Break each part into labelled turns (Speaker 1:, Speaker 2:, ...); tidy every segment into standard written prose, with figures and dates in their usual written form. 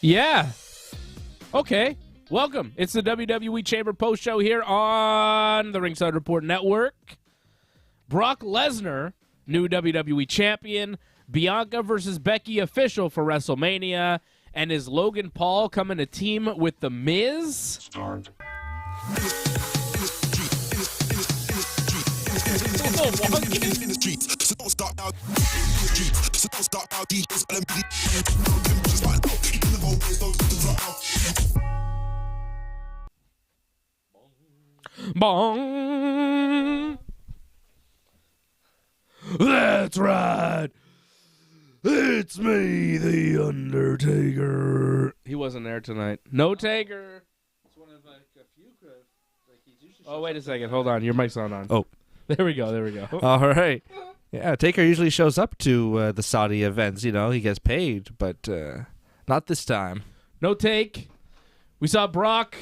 Speaker 1: Yeah. Okay. Welcome. It's the WWE Chamber Post Show here on the Ringside Report Network. Brock Lesnar, new WWE Champion. Bianca versus Becky official for WrestleMania. And is Logan Paul coming to team with The Miz?
Speaker 2: Start.
Speaker 1: Bong. That's right. It's me, the Undertaker. He wasn't there tonight. No Taker. It's one of like a few. Oh, wait a second. Hold on. Your mic's not on.
Speaker 3: Oh.
Speaker 1: There we go. There we go.
Speaker 3: All right. Yeah, Taker usually shows up to the Saudi events. You know, he gets paid, but not this time.
Speaker 1: No take. We saw Brock.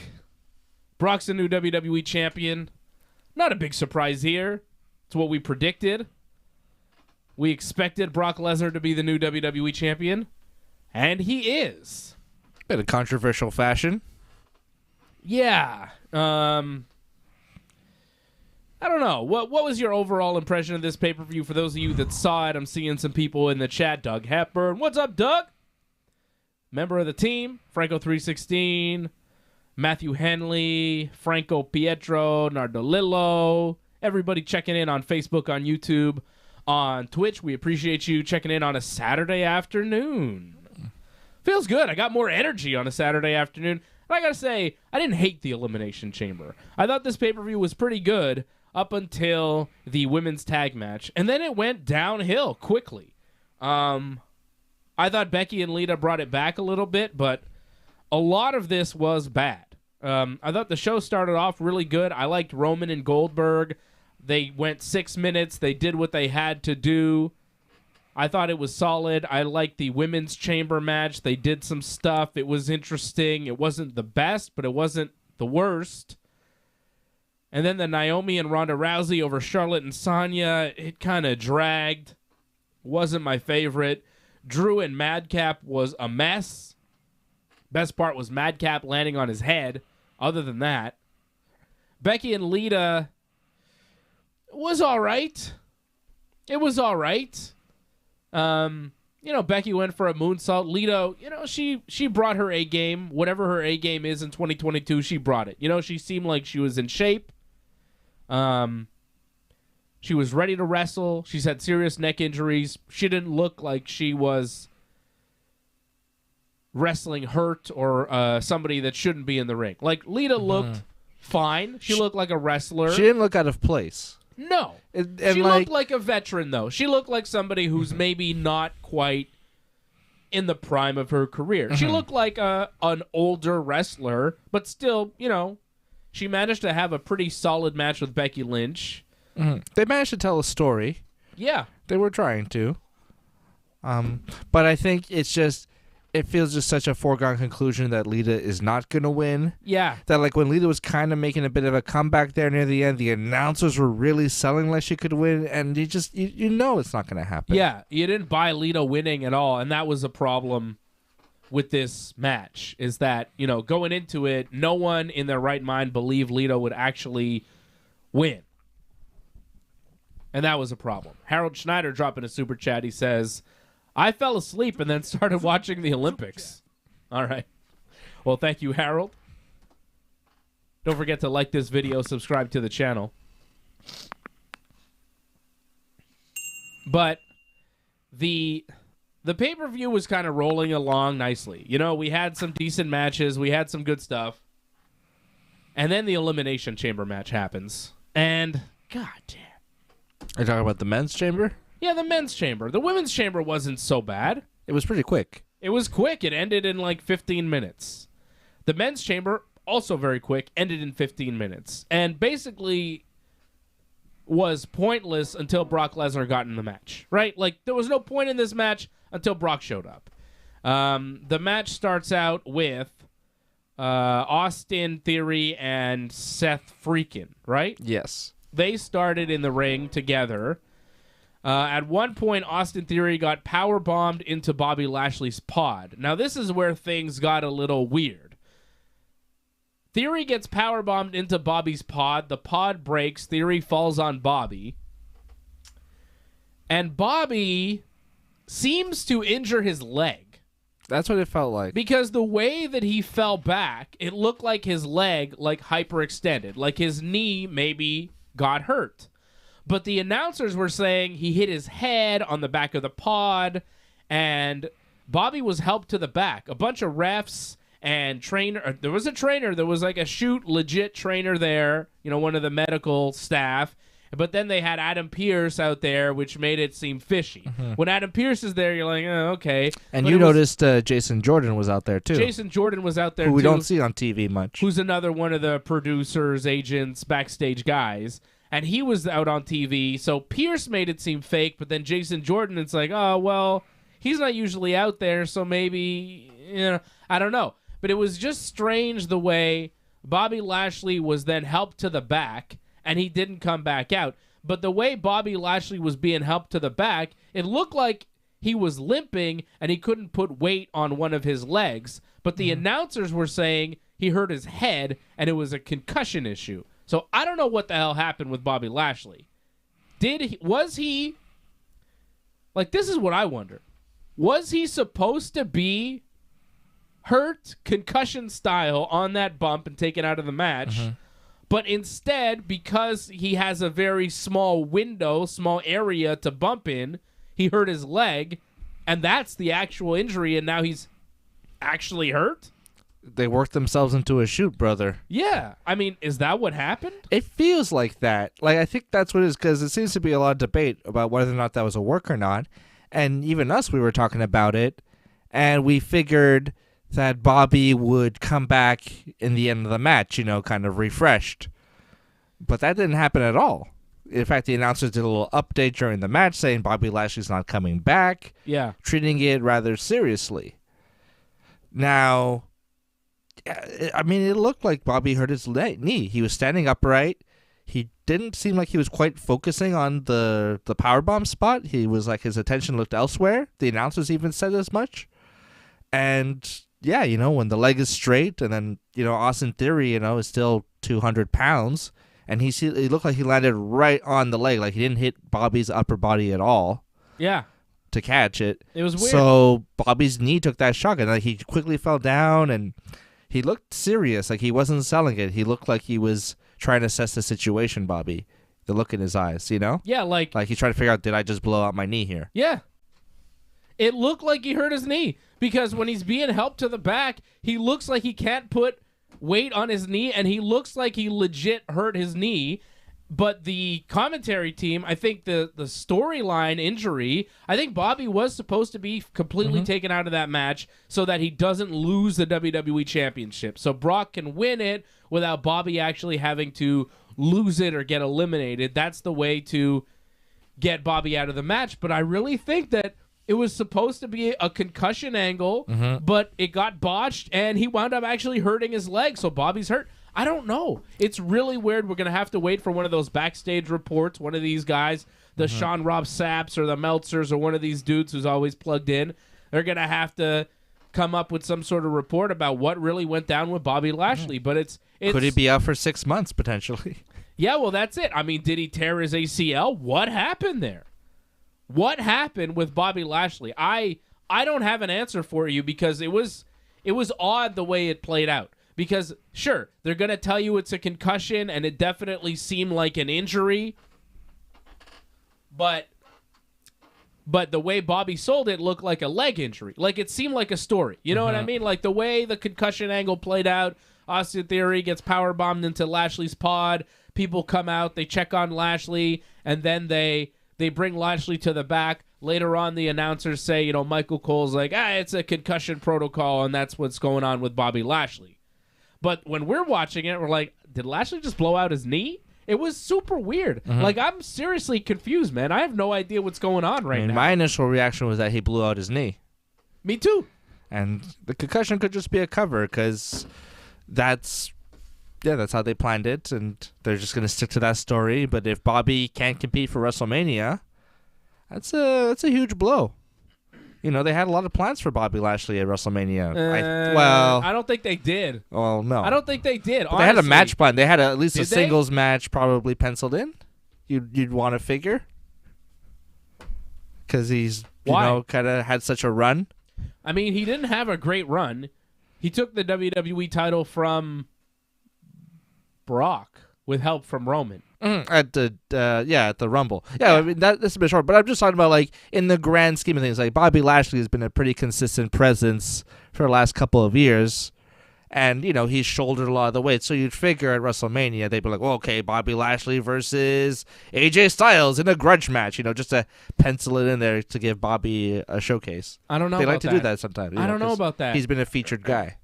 Speaker 1: Brock's the new WWE champion. Not a big surprise here. It's what we predicted. We expected Brock Lesnar to be the new WWE champion, and he is.
Speaker 3: Bit of controversial fashion.
Speaker 1: Yeah. I don't know. What was your overall impression of this pay-per-view? For those of you that saw it, I'm seeing some people in the chat. Doug Hepburn. What's up, Doug? Member of the team. Franco 316. Matthew Henley. Franco Pietro. Nardolillo. Everybody checking in on Facebook, on YouTube, on Twitch. We appreciate you checking in on a Saturday afternoon. Feels good. I got more energy on a Saturday afternoon. And I got to say, I didn't hate the Elimination Chamber. I thought this pay-per-view was pretty good up until the women's tag match. And then it went downhill quickly. I thought Becky and Lita brought it back a little bit, but a lot of this was bad. I thought the show started off really good. I liked Roman and Goldberg. They went 6 minutes. They did what they had to do. I thought it was solid. I liked the women's chamber match. They did some stuff. It was interesting. It wasn't the best, but it wasn't the worst. And then the Naomi and Ronda Rousey over Charlotte and Sonya, it kind of dragged. Wasn't my favorite. Drew and Madcap was a mess. Best part was Madcap landing on his head. Other than that, Becky and Lita was all right. It was all right. Becky went for a moonsault. Lita, she brought her A game. Whatever her A game is in 2022, she brought it. She seemed like she was in shape. She was ready to wrestle. She's had serious neck injuries. She didn't look like she was wrestling hurt or somebody that shouldn't be in the ring. Like, Lita looked fine. She looked like a wrestler.
Speaker 3: She didn't look out of place.
Speaker 1: No.
Speaker 3: And
Speaker 1: she looked like a veteran, though. She looked like somebody who's maybe not quite in the prime of her career. She looked like an older wrestler, but still, she managed to have a pretty solid match with Becky Lynch.
Speaker 3: They managed to tell a story.
Speaker 1: Yeah.
Speaker 3: They were trying to. But I think it feels just such a foregone conclusion that Lita is not going to win.
Speaker 1: Yeah.
Speaker 3: That, like, when Lita was kind of making a bit of a comeback there near the end, the announcers were really selling like she could win, and you know it's not going to happen.
Speaker 1: Yeah, you didn't buy Lita winning at all, and that was a problem with this match, is that, going into it, no one in their right mind believed Lita would actually win. And that was a problem. Harold Schneider dropping a super chat. He says, I fell asleep and then started watching the Olympics. All right. Well, thank you, Harold. Don't forget to like this video, subscribe to the channel. But the pay-per-view was kind of rolling along nicely. We had some decent matches. We had some good stuff. And then the Elimination Chamber match happens. And, god damn.
Speaker 3: Are you talking about the men's chamber?
Speaker 1: Yeah, the men's chamber. The women's chamber wasn't so bad.
Speaker 3: It was pretty quick.
Speaker 1: It was quick. It ended in like 15 minutes. The men's chamber, also very quick, ended in 15 minutes. And basically was pointless until Brock Lesnar got in the match, right? Like, there was no point in this match until Brock showed up. The match starts out with Austin Theory and Seth Freakin', right?
Speaker 3: Yes.
Speaker 1: They started in the ring together. At one point, Austin Theory got powerbombed into Bobby Lashley's pod. Now, this is where things got a little weird. Theory gets powerbombed into Bobby's pod. The pod breaks. Theory falls on Bobby. And Bobby seems to injure his leg.
Speaker 3: That's what it felt like.
Speaker 1: Because the way that he fell back, it looked like his leg, hyperextended. Like his knee maybe got hurt. But the announcers were saying he hit his head on the back of the pod, and Bobby was helped to the back. A bunch of refs and trainer. There was a trainer. There was like a legit trainer there, one of the medical staff. But then they had Adam Pearce out there, which made it seem fishy. When Adam Pearce is there, you're like, oh, okay.
Speaker 3: And but you noticed Jason Jordan was out there, too.
Speaker 1: Jason Jordan was out there,
Speaker 3: who we
Speaker 1: too,
Speaker 3: don't see on TV much.
Speaker 1: Who's another one of the producers, agents, backstage guys. And he was out on TV, so Pierce made it seem fake, but then Jason Jordan, it's like, oh, well, he's not usually out there, so maybe, I don't know. But it was just strange the way Bobby Lashley was then helped to the back, and he didn't come back out. But the way Bobby Lashley was being helped to the back, it looked like he was limping, and he couldn't put weight on one of his legs. But the announcers were saying he hurt his head, and it was a concussion issue. So I don't know what the hell happened with Bobby Lashley. Was he, this is what I wonder. Was he supposed to be hurt concussion style on that bump and taken out of the match? But instead, because he has a very small window, small area to bump in, he hurt his leg, and that's the actual injury, and now he's actually hurt?
Speaker 3: They worked themselves into a shoot, brother.
Speaker 1: Yeah. I mean, is that what happened?
Speaker 3: It feels like that. I think that's what it is, because it seems to be a lot of debate about whether or not that was a work or not. And even us, we were talking about it, and we figured that Bobby would come back in the end of the match, kind of refreshed. But that didn't happen at all. In fact, the announcers did a little update during the match saying Bobby Lashley's not coming back.
Speaker 1: Yeah.
Speaker 3: Treating it rather seriously. Now, I mean, it looked like Bobby hurt his knee. He was standing upright. He didn't seem like he was quite focusing on the powerbomb spot. He was like, his attention looked elsewhere. The announcers even said as much. And yeah, when the leg is straight, and then, Austin Theory, is still 200 pounds, and he looked like he landed right on the leg. Like, he didn't hit Bobby's upper body at all.
Speaker 1: Yeah.
Speaker 3: To catch it.
Speaker 1: It was weird.
Speaker 3: So Bobby's knee took that shock, and he quickly fell down, and he looked serious. Like, he wasn't selling it. He looked like he was try and assess the situation, Bobby. The look in his eyes, you know?
Speaker 1: Yeah,
Speaker 3: Like he's trying to figure out, did I just blow out my knee here?
Speaker 1: Yeah. It looked like he hurt his knee because when he's being helped to the back, he looks like he can't put weight on his knee, and he looks like he legit hurt his knee. But the commentary team, I think the storyline injury, I think Bobby was supposed to be completely taken out of that match so that he doesn't lose the WWE Championship. So Brock can win it without Bobby actually having to lose it or get eliminated. That's the way to get Bobby out of the match. But I really think that it was supposed to be a concussion angle, but it got botched, and he wound up actually hurting his leg, so Bobby's hurt. I don't know. It's really weird. We're going to have to wait for one of those backstage reports, one of these guys, the Sean Rob Sapps or the Meltzers or one of these dudes who's always plugged in. They're going to have to come up with some sort of report about what really went down with Bobby Lashley. But it's
Speaker 3: Could he be out for 6 months, potentially?
Speaker 1: Yeah, well, that's it. I mean, did he tear his ACL? What happened there? What happened with Bobby Lashley? I don't have an answer for you because it was odd the way it played out. Because, sure, they're going to tell you it's a concussion, and it definitely seemed like an injury. But the way Bobby sold it looked like a leg injury. Like, it seemed like a story. You know what I mean? Like, the way the concussion angle played out, Austin Theory gets powerbombed into Lashley's pod. People come out, they check on Lashley, and then they bring Lashley to the back. Later on, the announcers say, Michael Cole's like, it's a concussion protocol, and that's what's going on with Bobby Lashley. But when we're watching it, we're like, did Lashley just blow out his knee? It was super weird. Like, I'm seriously confused, man. I have no idea what's going on right now.
Speaker 3: My initial reaction was that he blew out his knee.
Speaker 1: Me too.
Speaker 3: And the concussion could just be a cover because that's how they planned it, and they're just going to stick to that story. But if Bobby can't compete for WrestleMania, that's a huge blow. They had a lot of plans for Bobby Lashley at WrestleMania.
Speaker 1: I don't think they did.
Speaker 3: Well, no.
Speaker 1: I don't think they did.
Speaker 3: But they had a match plan. They had at least a singles match probably penciled in. You'd want to figure. Because he's, kind of had such a run.
Speaker 1: I mean, he didn't have a great run. He took the WWE title from Brock with help from Roman.
Speaker 3: At the Rumble. Yeah, I mean, that's a bit short. But I'm just talking about, like, in the grand scheme of things, like, Bobby Lashley has been a pretty consistent presence for the last couple of years. And, he's shouldered a lot of the weight. So you'd figure at WrestleMania, they'd be like, well, okay, Bobby Lashley versus AJ Styles in a grudge match, just to pencil it in there to give Bobby a showcase.
Speaker 1: I don't know
Speaker 3: They
Speaker 1: about
Speaker 3: like to
Speaker 1: that.
Speaker 3: do that sometimes.
Speaker 1: I don't know about that.
Speaker 3: He's been a featured guy.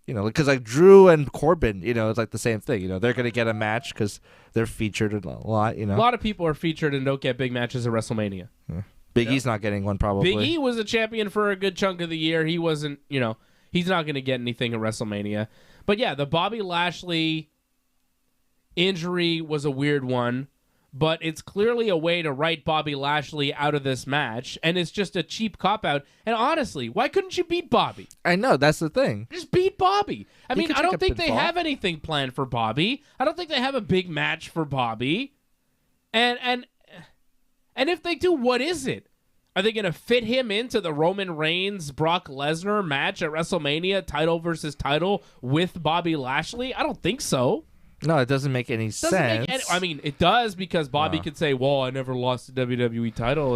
Speaker 3: Because like Drew and Corbin, it's like the same thing. They're going to get a match because they're featured a lot,
Speaker 1: A lot of people are featured and don't get big matches at WrestleMania.
Speaker 3: Yeah. Big E's not getting one probably.
Speaker 1: Big E was a champion for a good chunk of the year. He wasn't, he's not going to get anything at WrestleMania. But yeah, the Bobby Lashley injury was a weird one. But it's clearly a way to write Bobby Lashley out of this match, and it's just a cheap cop-out. And honestly, why couldn't you beat Bobby?
Speaker 3: I know, that's the thing.
Speaker 1: Just beat Bobby. I mean, I don't think they
Speaker 3: pinfall.
Speaker 1: have anything planned for Bobby. I don't think they have a big match for Bobby. And if they do, what is it? Are they going to fit him into the Roman Reigns, Brock Lesnar match at WrestleMania, title versus title with Bobby Lashley? I don't think so.
Speaker 3: No, it doesn't make any sense.
Speaker 1: I mean, it does because Bobby could say, well, I never lost the WWE title.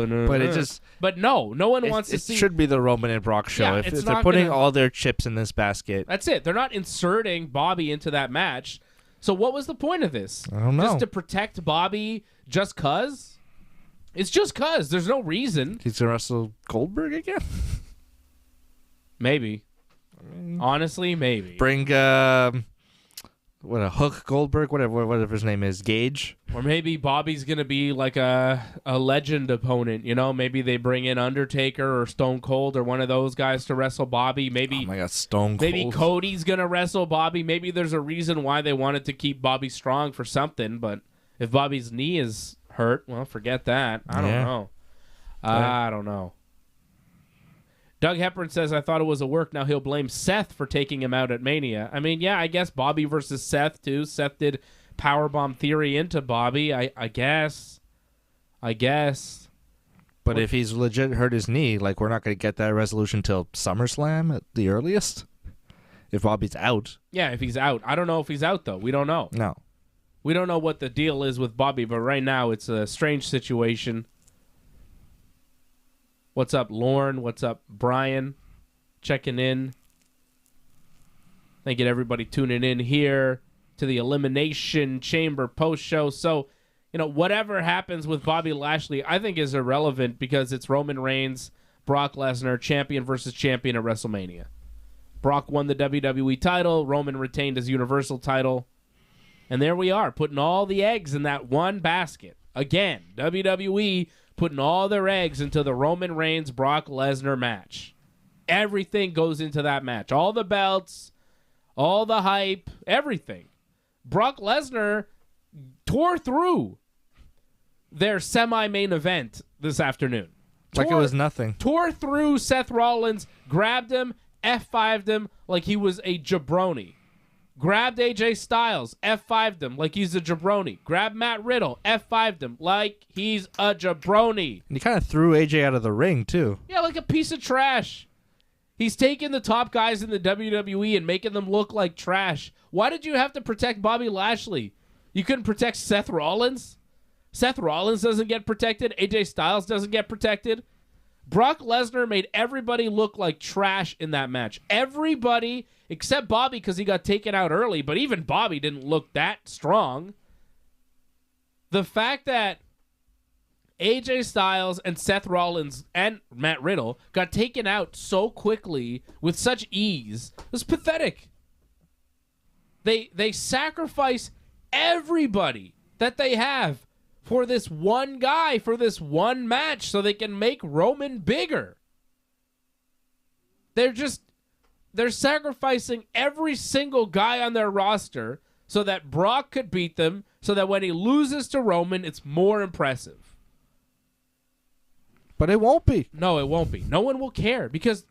Speaker 1: But no one wants to see.
Speaker 3: It should be the Roman and Brock show.
Speaker 1: Yeah,
Speaker 3: if they're putting all their chips in this basket.
Speaker 1: That's it. They're not inserting Bobby into that match. So what was the point of this?
Speaker 3: I don't know.
Speaker 1: Just to protect Bobby just because? It's just because. There's no reason.
Speaker 3: He's going to wrestle Goldberg again?
Speaker 1: Maybe. Honestly, maybe.
Speaker 3: Bring... Hook Goldberg, whatever his name is, Gage,
Speaker 1: or maybe Bobby's gonna be like a legend opponent. Maybe they bring in Undertaker or Stone Cold or one of those guys to wrestle Bobby. Maybe
Speaker 3: oh my God, Stone Cold.
Speaker 1: Maybe Cody's gonna wrestle Bobby. Maybe there's a reason why they wanted to keep Bobby strong for something. But if Bobby's knee is hurt, well, forget that. I don't know. I don't know. Doug Hepburn says, I thought it was a work. Now he'll blame Seth for taking him out at Mania. I mean, yeah, I guess Bobby versus Seth, too. Seth did powerbomb Theory into Bobby, I guess.
Speaker 3: But if he's legit hurt his knee, like, we're not going to get that resolution till SummerSlam at the earliest? if Bobby's out.
Speaker 1: Yeah, if he's out. I don't know if he's out, though. We don't know.
Speaker 3: No.
Speaker 1: We don't know what the deal is with Bobby, but right now it's a strange situation. What's up, Lorne? What's up, Brian? Checking in. Thank you to everybody tuning in here to the Elimination Chamber post-show. So, whatever happens with Bobby Lashley, I think is irrelevant because it's Roman Reigns, Brock Lesnar, champion versus champion at WrestleMania. Brock won the WWE title. Roman retained his Universal title. And there we are, putting all the eggs in that one basket. Again, WWE putting all their eggs into the Roman Reigns, Brock Lesnar match. Everything goes into that match. All the belts, all the hype, everything. Brock Lesnar tore through their semi-main event this afternoon.
Speaker 3: Like it was nothing.
Speaker 1: Tore through Seth Rollins, grabbed him, F5'd him like he was a jabroni. Grabbed AJ Styles, F5'd him like he's a jabroni. Grabbed Matt Riddle, F5'd him like he's a jabroni.
Speaker 3: And he kind of threw AJ out of the ring, too.
Speaker 1: Yeah, like a piece of trash. He's taking the top guys in the WWE and making them look like trash. Why did you have to protect Bobby Lashley? You couldn't protect Seth Rollins? Seth Rollins doesn't get protected. AJ Styles doesn't get protected. Brock Lesnar made everybody look like trash in that match. Everybody except Bobby because he got taken out early, but even Bobby didn't look that strong. The fact that AJ Styles and Seth Rollins and Matt Riddle got taken out so quickly with such ease was pathetic. They sacrifice everybody that they have for this one guy, for this one match, so they can make Roman bigger. They're sacrificing every single guy on their roster so that Brock could beat them, so that when he loses to Roman, it's more impressive.
Speaker 3: But it won't be.
Speaker 1: No, it won't be. No one will care because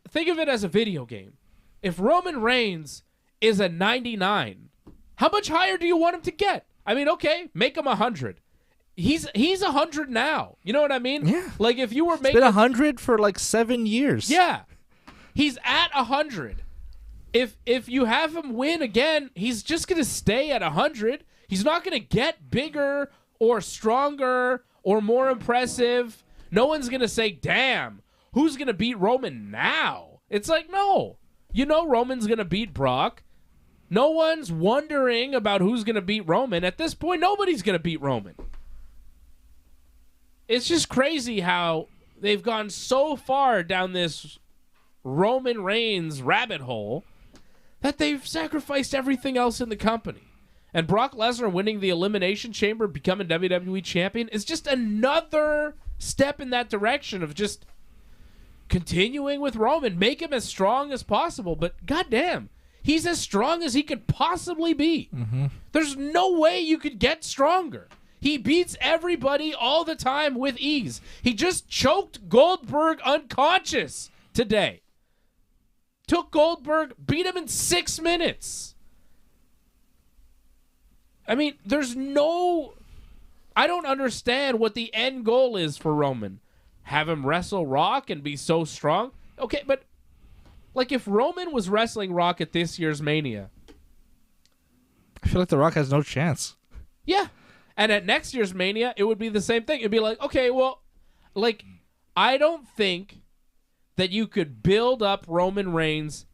Speaker 1: think of it as a video game. If Roman Reigns is a 99, how much higher do you want him to get? I mean, okay, make him 100. He's 100 now. You know what I mean?
Speaker 3: Yeah.
Speaker 1: Like if you were
Speaker 3: It's
Speaker 1: making
Speaker 3: been 100 for like 7 years.
Speaker 1: Yeah. He's at 100. If you have him win again, he's just going to stay at 100. He's not going to get bigger or stronger or more impressive. No one's going to say, "Damn, who's going to beat Roman now?" It's like, no. Roman's going to beat Brock. No one's wondering about who's going to beat Roman. At this point, nobody's going to beat Roman. It's just crazy how they've gone so far down this Roman Reigns rabbit hole that they've sacrificed everything else in the company. And Brock Lesnar winning the Elimination Chamber, becoming WWE Champion, is just another step in that direction of just continuing with Roman. Make him as strong as possible, but goddamn, he's as strong as he could possibly be. Mm-hmm. There's no way you could get stronger. He beats everybody all the time with ease. He just choked Goldberg unconscious today. Took Goldberg, beat him in 6 minutes. I mean, I don't understand what the end goal is for Roman. Have him wrestle Rock and be so strong? Okay, but like if Roman was wrestling Rock at this year's Mania,
Speaker 3: I feel like The Rock has no chance.
Speaker 1: Yeah. And at next year's Mania, it would be the same thing. It'd be like, okay, well, like, I don't think that you could build up Roman Reigns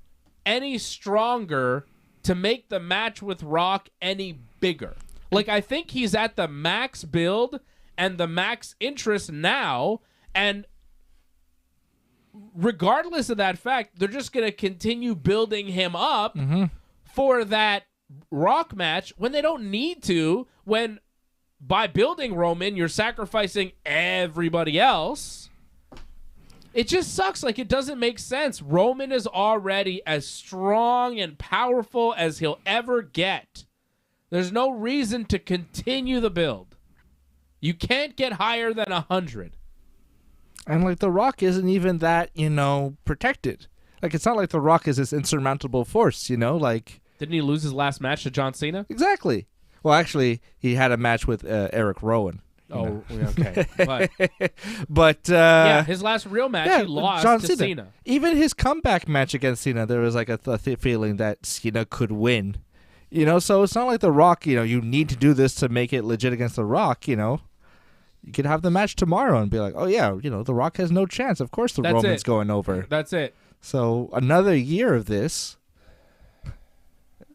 Speaker 1: any stronger to make the match with Rock any bigger. Like, I think he's at the max build and the max interest now, and regardless of that fact, they're just going to continue building him up for that Rock match when they don't need to, when by building Roman, you're sacrificing everybody else. It just sucks. Like, it doesn't make sense. Roman is already as strong and powerful as he'll ever get. There's no reason to continue the build. You can't get higher than 100.
Speaker 3: And, like, The Rock isn't even that, protected. Like, it's not like The Rock is this insurmountable force, like...
Speaker 1: Didn't he lose his last match to John Cena?
Speaker 3: Exactly. Well, actually, he had a match with Eric Rowan.
Speaker 1: Oh, okay.
Speaker 3: But
Speaker 1: yeah, his last real match, he lost
Speaker 3: John
Speaker 1: to
Speaker 3: Cena.
Speaker 1: Cena.
Speaker 3: Even his comeback match against Cena, there was like a feeling that Cena could win. So it's not like The Rock, you need to do this to make it legit against The Rock, You could have the match tomorrow and be like, oh, yeah, The Rock has no chance. Of course Roman's going over.
Speaker 1: That's it.
Speaker 3: So another year of this,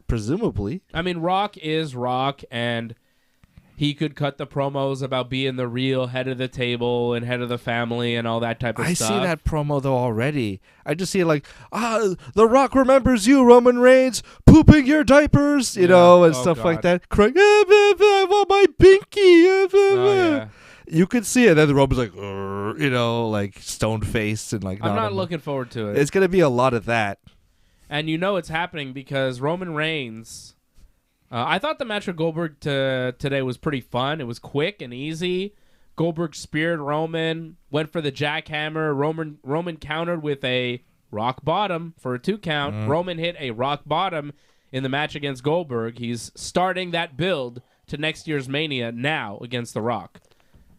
Speaker 3: presumably.
Speaker 1: I mean, Rock is Rock, and he could cut the promos about being the real head of the table and head of the family and all that type of stuff.
Speaker 3: I see that promo, though, already. I just see it like, The Rock remembers you, Roman Reigns, pooping your diapers, and stuff like that. Crying, I want my binky.
Speaker 1: Yeah.
Speaker 3: You could see it. Then the Roman's like, like stone-faced and like.
Speaker 1: I'm not looking forward to it.
Speaker 3: It's going to be a lot of that.
Speaker 1: And it's happening because Roman Reigns... I thought the match with Goldberg today was pretty fun. It was quick and easy. Goldberg speared Roman, went for the jackhammer. Roman countered with a rock bottom for a 2 count. Roman hit a rock bottom in the match against Goldberg. He's starting that build to next year's Mania now against The Rock.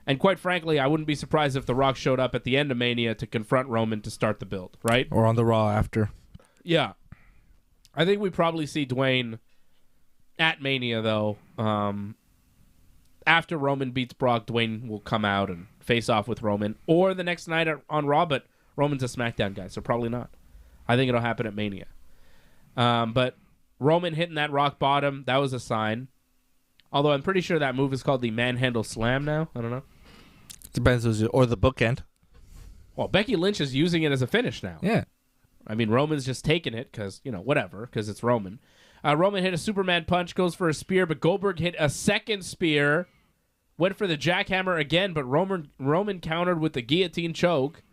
Speaker 1: And quite frankly, I wouldn't be surprised if The Rock showed up at the end of Mania to confront Roman to start the build, right?
Speaker 3: Or on the Raw after.
Speaker 1: Yeah. I think we probably see Dwayne... at Mania, though, after Roman beats Brock, Dwayne will come out and face off with Roman. Or the next night on Raw, but Roman's a SmackDown guy, so probably not. I think it'll happen at Mania. But Roman hitting that rock bottom, that was a sign. Although I'm pretty sure that move is called the Manhandle Slam now. I don't know.
Speaker 3: Depends or the bookend.
Speaker 1: Well, Becky Lynch is using it as a finish now.
Speaker 3: Yeah.
Speaker 1: I mean, Roman's just taking it because, whatever, because it's Roman. Roman hit a Superman punch, goes for a spear, but Goldberg hit a second spear, went for the jackhammer again, but Roman countered with the guillotine choke.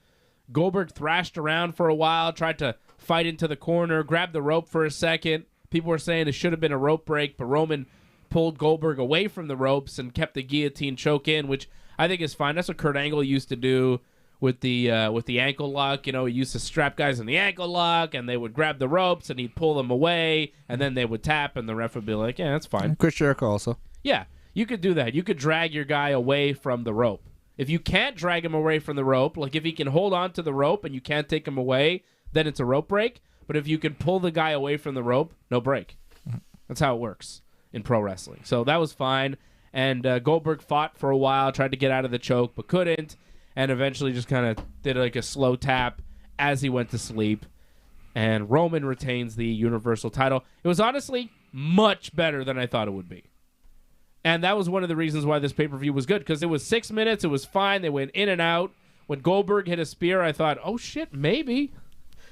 Speaker 1: Goldberg thrashed around for a while, tried to fight into the corner, grabbed the rope for a second. People were saying it should have been a rope break, but Roman pulled Goldberg away from the ropes and kept the guillotine choke in, which I think is fine. That's what Kurt Angle used to do with the ankle lock. He used to strap guys in the ankle lock, and they would grab the ropes, and he'd pull them away, and then they would tap, and the ref would be like, yeah, that's fine.
Speaker 3: Chris Jericho also.
Speaker 1: Yeah, you could do that. You could drag your guy away from the rope. If you can't drag him away from the rope, like if he can hold on to the rope and you can't take him away, then it's a rope break. But if you can pull the guy away from the rope, no break. That's how it works in pro wrestling. So that was fine. And Goldberg fought for a while, tried to get out of the choke, but couldn't. And eventually just kind of did like a slow tap as he went to sleep. And Roman retains the Universal title. It was honestly much better than I thought it would be. And that was one of the reasons why this pay-per-view was good, because it was 6 minutes. It was fine. They went in and out. When Goldberg hit a spear, I thought, oh, shit, maybe.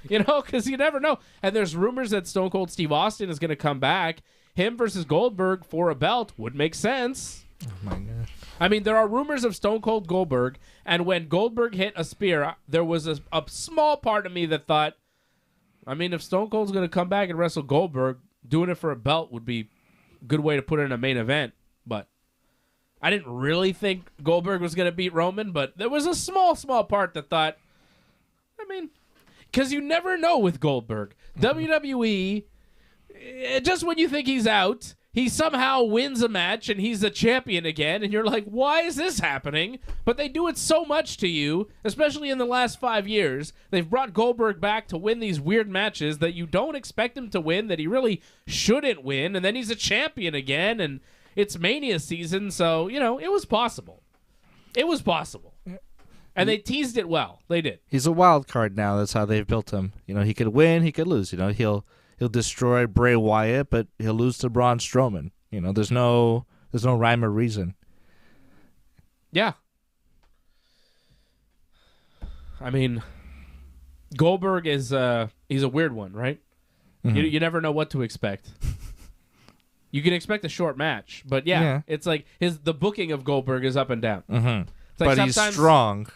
Speaker 1: Because you never know. And there's rumors that Stone Cold Steve Austin is going to come back. Him versus Goldberg for a belt would make sense.
Speaker 3: Oh, my gosh.
Speaker 1: I mean, there are rumors of Stone Cold Goldberg, and when Goldberg hit a spear, there was a small part of me that thought, I mean, if Stone Cold's going to come back and wrestle Goldberg, doing it for a belt would be a good way to put it in a main event. But I didn't really think Goldberg was going to beat Roman, but there was a small part that thought, I mean, because you never know with Goldberg. WWE, just when you think he's out, he somehow wins a match and he's a champion again, and you're like, why is this happening? But they do it so much to you, especially in the last 5 years. They've brought Goldberg back to win these weird matches that you don't expect him to win, that he really shouldn't win, and then he's a champion again, and it's Mania season, so, it was possible. It was possible. And they teased it well. They did.
Speaker 3: He's a wild card now. That's how they've built him. He could win, he could lose. He'll destroy Bray Wyatt, but he'll lose to Braun Strowman. There's no rhyme or reason.
Speaker 1: Yeah. I mean, Goldberg is he's a weird one, right? Mm-hmm. You never know what to expect. You can expect a short match, but yeah. It's like the booking of Goldberg is up and down.
Speaker 3: Mm-hmm.
Speaker 1: Like
Speaker 3: but he's strong.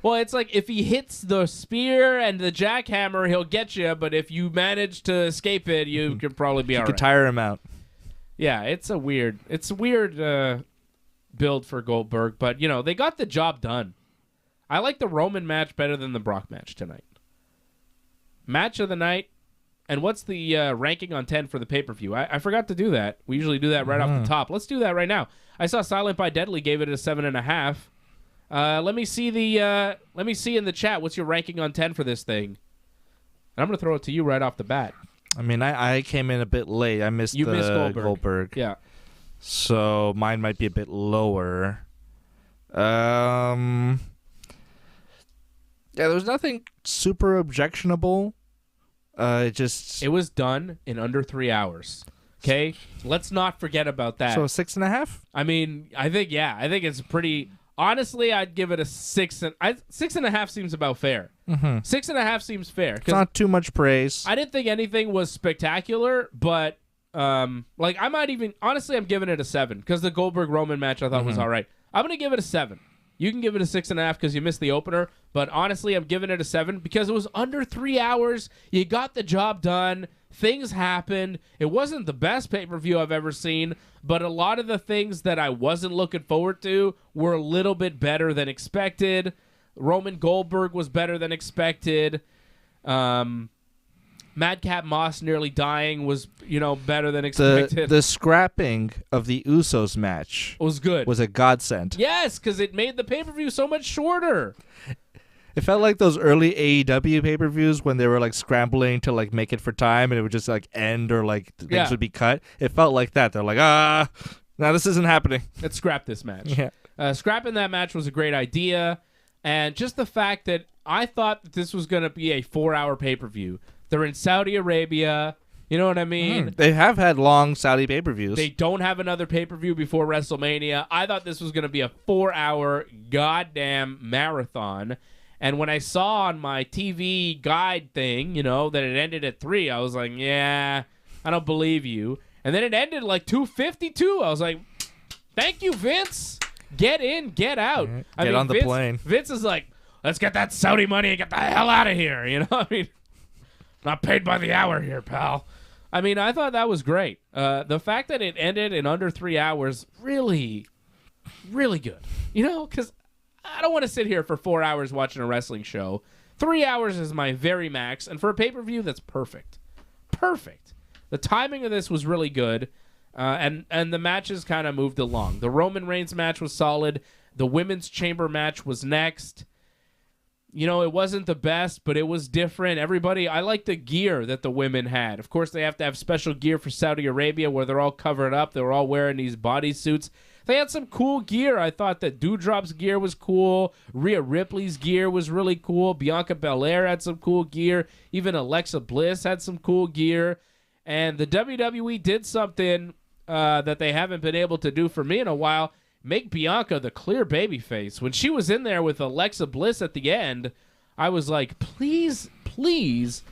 Speaker 1: Well, it's like if he hits the spear and the jackhammer, he'll get you. But if you manage to escape it, you could probably be all right.
Speaker 3: You could tire him out.
Speaker 1: Yeah, it's a weird build for Goldberg. But, they got the job done. I like the Roman match better than the Brock match tonight. Match of the night, And what's the ranking on 10 for the pay-per-view? I forgot to do that. We usually do that right off the top. Let's do that right now. I saw Silent by Deadly gave it a 7.5. Let me see in the chat what's your ranking on 10 for this thing. And I'm going to throw it to you right off the bat.
Speaker 3: I mean, I came in a bit late. I missed Goldberg.
Speaker 1: Yeah.
Speaker 3: So mine might be a bit lower. Yeah, there was nothing super objectionable. It
Speaker 1: was done in under 3 hours. Okay, let's not forget about that.
Speaker 3: So 6.5.
Speaker 1: I mean, I think it's pretty. Honestly, I'd give it a 6. 6.5 seems about fair. 6.5 seems fair.
Speaker 3: It's not too much praise.
Speaker 1: I didn't think anything was spectacular, but like I might even honestly, I'm giving it a 7 because the Goldberg Roman match I thought was all right. I'm gonna give it a 7. You can give it a 6.5 because you missed the opener, but honestly, I'm giving it a 7 because it was under 3 hours. You got the job done. Things happened. It wasn't the best pay-per-view I've ever seen, but a lot of the things that I wasn't looking forward to were a little bit better than expected. Roman Goldberg was better than expected. Madcap Moss nearly dying was, better than expected.
Speaker 3: The scrapping of the Usos match
Speaker 1: was good.
Speaker 3: Was a godsend.
Speaker 1: Yes, because it made the pay-per-view so much shorter.
Speaker 3: It felt like those early AEW pay-per-views when they were like scrambling to like make it for time and it would just like end or like things would be cut. It felt like that. They're like, now this isn't happening.
Speaker 1: Let's scrap this match.
Speaker 3: Yeah.
Speaker 1: Scrapping that match was a great idea. And just the fact that I thought that this was going to be a 4-hour pay-per-view. They're in Saudi Arabia. You know what I mean?
Speaker 3: They have had long Saudi pay-per-views.
Speaker 1: They don't have another pay-per-view before WrestleMania. I thought this was going to be a 4-hour goddamn marathon. And when I saw on my TV guide thing, that it ended at 3, I was like, yeah, I don't believe you. And then it ended like 2:52. I was like, thank you, Vince. Get in, get out.
Speaker 3: Get on the plane.
Speaker 1: Vince is like, let's get that Saudi money and get the hell out of here. I mean, not paid by the hour here, pal. I mean, I thought that was great. The fact that it ended in under 3 hours, really, really good. Because I don't want to sit here for 4 hours watching a wrestling show. 3 hours is my very max, and for a pay-per-view, that's perfect. Perfect. The timing of this was really good, and the matches kind of moved along. The Roman Reigns match was solid. The Women's Chamber match was next. It wasn't the best, but it was different. I like the gear that the women had. Of course, they have to have special gear for Saudi Arabia where they're all covered up. They were all wearing these bodysuits. They had some cool gear. I thought that Doudrop's gear was cool. Rhea Ripley's gear was really cool. Bianca Belair had some cool gear. Even Alexa Bliss had some cool gear. And the WWE did something that they haven't been able to do for me in a while. Make Bianca the clear babyface. When she was in there with Alexa Bliss at the end, I was like, please, please,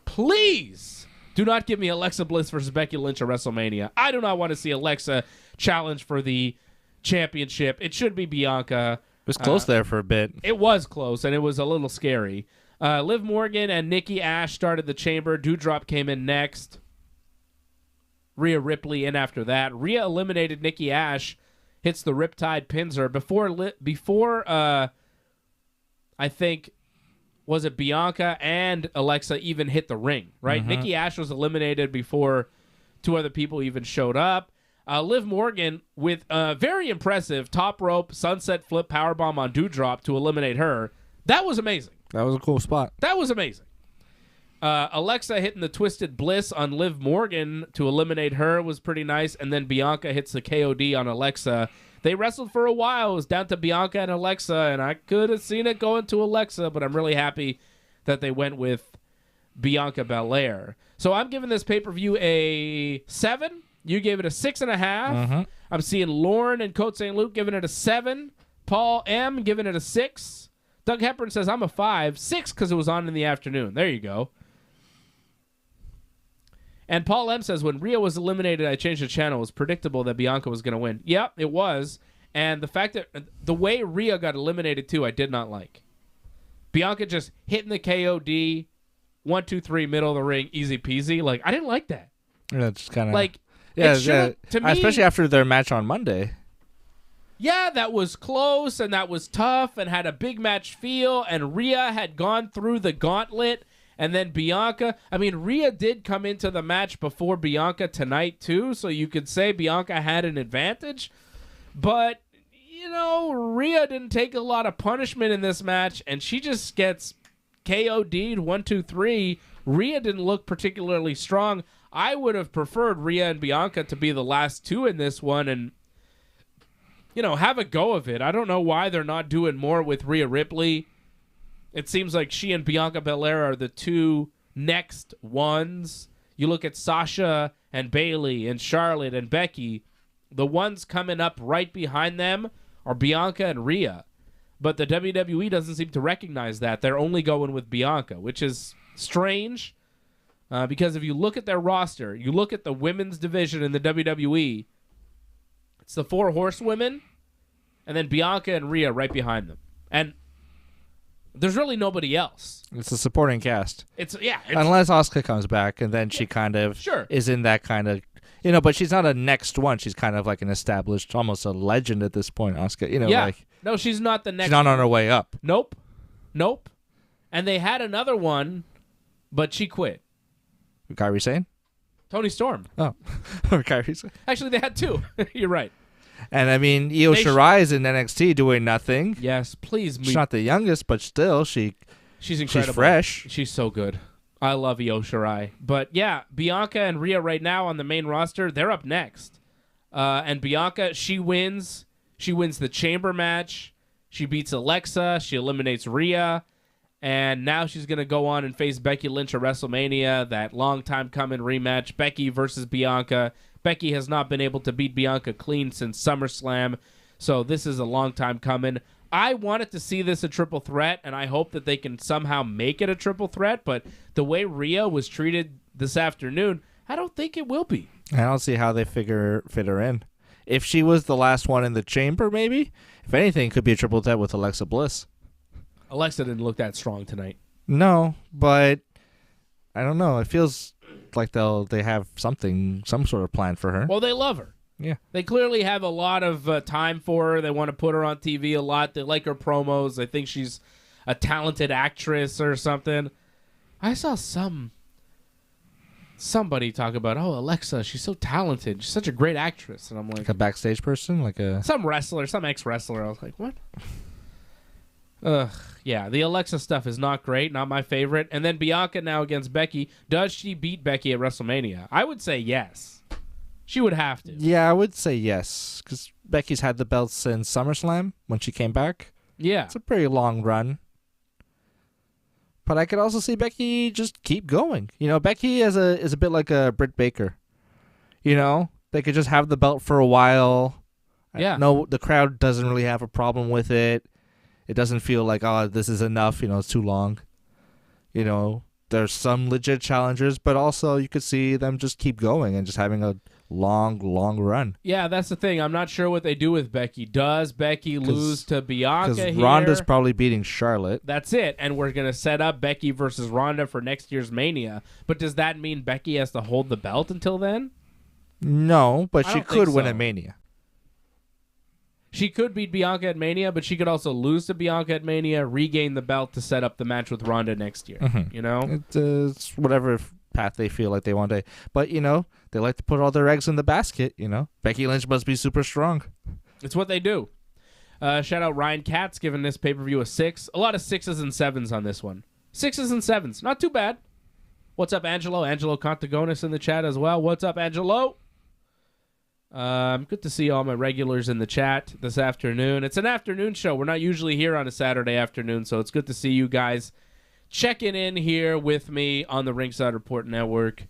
Speaker 1: please do not give me Alexa Bliss versus Becky Lynch at WrestleMania. I do not want to see Alexa challenge for the championship. It should be Bianca.
Speaker 3: It was close there for a bit.
Speaker 1: It was close, and it was a little scary. Liv Morgan and Nikki Ash started the chamber. Doudrop came in next. Rhea Ripley in after that. Rhea eliminated Nikki Ash. Hits the Riptide, pins her. Before I think, was it Bianca and Alexa even hit the ring, right? Nikki Ash was eliminated before 2 other people even showed up. Liv Morgan with a very impressive top rope sunset flip powerbomb on Doudrop to eliminate her. That was amazing.
Speaker 3: That was a cool spot.
Speaker 1: That was amazing. Alexa hitting the Twisted Bliss on Liv Morgan to eliminate her was pretty nice. And then Bianca hits the KOD on Alexa. They wrestled for a while. It was down to Bianca and Alexa, and I could have seen it going to Alexa, but I'm really happy that they went with Bianca Belair. So I'm giving this pay-per-view a 7. You gave it a 6.5. I'm seeing Lauren and Cote St. Luke giving it a 7. Paul M. giving it a 6. Doug Hepburn says, I'm a 5. 6 because it was on in the afternoon. There you go. And Paul M. says, when Rhea was eliminated, I changed the channel. It was predictable that Bianca was going to win. Yep, it was. And the fact that the way Rhea got eliminated, too, I did not like. Bianca just hitting the KOD, 1, 2, 3, middle of the ring, easy peasy. Like, I didn't like that.
Speaker 3: Yeah, it's kind of...
Speaker 1: Like,
Speaker 3: yeah,
Speaker 1: to me,
Speaker 3: especially after their match on Monday.
Speaker 1: Yeah, that was close, and that was tough, and had a big match feel, and Rhea had gone through the gauntlet, And then Bianca, I mean, Rhea did come into the match before Bianca tonight, too, so you could say Bianca had an advantage. But, you know, Rhea didn't take a lot of punishment in this match, and she just gets KO'd 1, 2, 3. Rhea didn't look particularly strong. I would have preferred Rhea and Bianca to be the last two in this one and, you know, have a go of it. I don't know why they're not doing more with Rhea Ripley. It seems like she and Bianca Belair are the two next ones. You look at Sasha and Bayley and Charlotte and Becky. The ones coming up right behind them are Bianca and Rhea. But the WWE doesn't seem to recognize that. They're only going with Bianca, which is strange because if you look at their roster, you look at the women's division in the WWE, it's the 4 horsewomen and then Bianca and Rhea right behind them. And there's really nobody else.
Speaker 3: It's a supporting cast.
Speaker 1: It's
Speaker 3: unless Asuka comes back, and then she kind of is in that kind of, you know, but she's not a next one. She's kind of like an established, almost a legend at this point, Asuka. You know, like,
Speaker 1: no, she's not the next.
Speaker 3: She's not on her way up.
Speaker 1: Nope. And they had another one, but she quit.
Speaker 3: Kairi Sane?
Speaker 1: Toni Storm.
Speaker 3: Oh, or Kairi Sane.
Speaker 1: Actually, they had 2. You're right.
Speaker 3: And I mean, Io Shirai is in NXT doing nothing.
Speaker 1: Yes, please.
Speaker 3: She's not the youngest, but still, she's incredible. She's fresh.
Speaker 1: She's so good. I love Io Shirai. But yeah, Bianca and Rhea right now on the main roster, they're up next. And Bianca, she wins. She wins the chamber match. She beats Alexa. She eliminates Rhea. And now she's going to go on and face Becky Lynch at WrestleMania, that long time coming rematch, Becky versus Bianca. Becky has not been able to beat Bianca clean since SummerSlam, so this is a long time coming. I wanted to see this a triple threat, and I hope that they can somehow make it a triple threat, but the way Rhea was treated this afternoon, I don't think it will be.
Speaker 3: I don't see how they fit her in. If she was the last one in the chamber, maybe. If anything, it could be a triple threat with Alexa Bliss.
Speaker 1: Alexa didn't look that strong tonight.
Speaker 3: No, but I don't know. It feels like they have some sort of plan for her.
Speaker 1: Well, they love her.
Speaker 3: Yeah.
Speaker 1: They clearly have a lot of time for her. They want to put her on TV a lot. They like her promos. They think she's a talented actress or something. I saw somebody talk about, Alexa, she's so talented. She's such a great actress. And I'm like
Speaker 3: a backstage person?
Speaker 1: Some wrestler, some ex-wrestler. I was like, what? Yeah, the Alexa stuff is not great, not my favorite. And then Bianca now against Becky. Does she beat Becky at WrestleMania? I would say yes. She would have to.
Speaker 3: Yeah, I would say yes, because Becky's had the belt since SummerSlam when she came back.
Speaker 1: Yeah.
Speaker 3: It's a pretty long run. But I could also see Becky just keep going. You know, Becky is a bit like a Britt Baker. You know, they could just have the belt for a while.
Speaker 1: Yeah.
Speaker 3: No, the crowd doesn't really have a problem with it. It doesn't feel like, this is enough, it's too long. There's some legit challengers, but also you could see them just keep going and just having a long, long run.
Speaker 1: Yeah, that's the thing. I'm not sure what they do with Becky. Does Becky lose to Bianca here?
Speaker 3: Because Ronda's probably beating Charlotte.
Speaker 1: That's it. And we're going to set up Becky versus Ronda for next year's Mania. But does that mean Becky has to hold the belt until then?
Speaker 3: No, but she could win at Mania.
Speaker 1: She could beat Bianca at Mania, but she could also lose to Bianca at Mania, regain the belt to set up the match with Ronda next year.
Speaker 3: Mm-hmm. It's whatever path they feel like they want to. But, they like to put all their eggs in the basket, Becky Lynch must be super strong.
Speaker 1: It's what they do. Shout out Ryan Katz giving this pay-per-view a 6. A lot of 6s and 7s on this one. 6s and 7s. Not too bad. What's up, Angelo? Angelo Contagonis in the chat as well. What's up, Angelo? Good to see all my regulars in the chat this afternoon. It's an afternoon show. We're not usually here on a Saturday afternoon, so it's good to see you guys checking in here with me on the Ringside Report Network.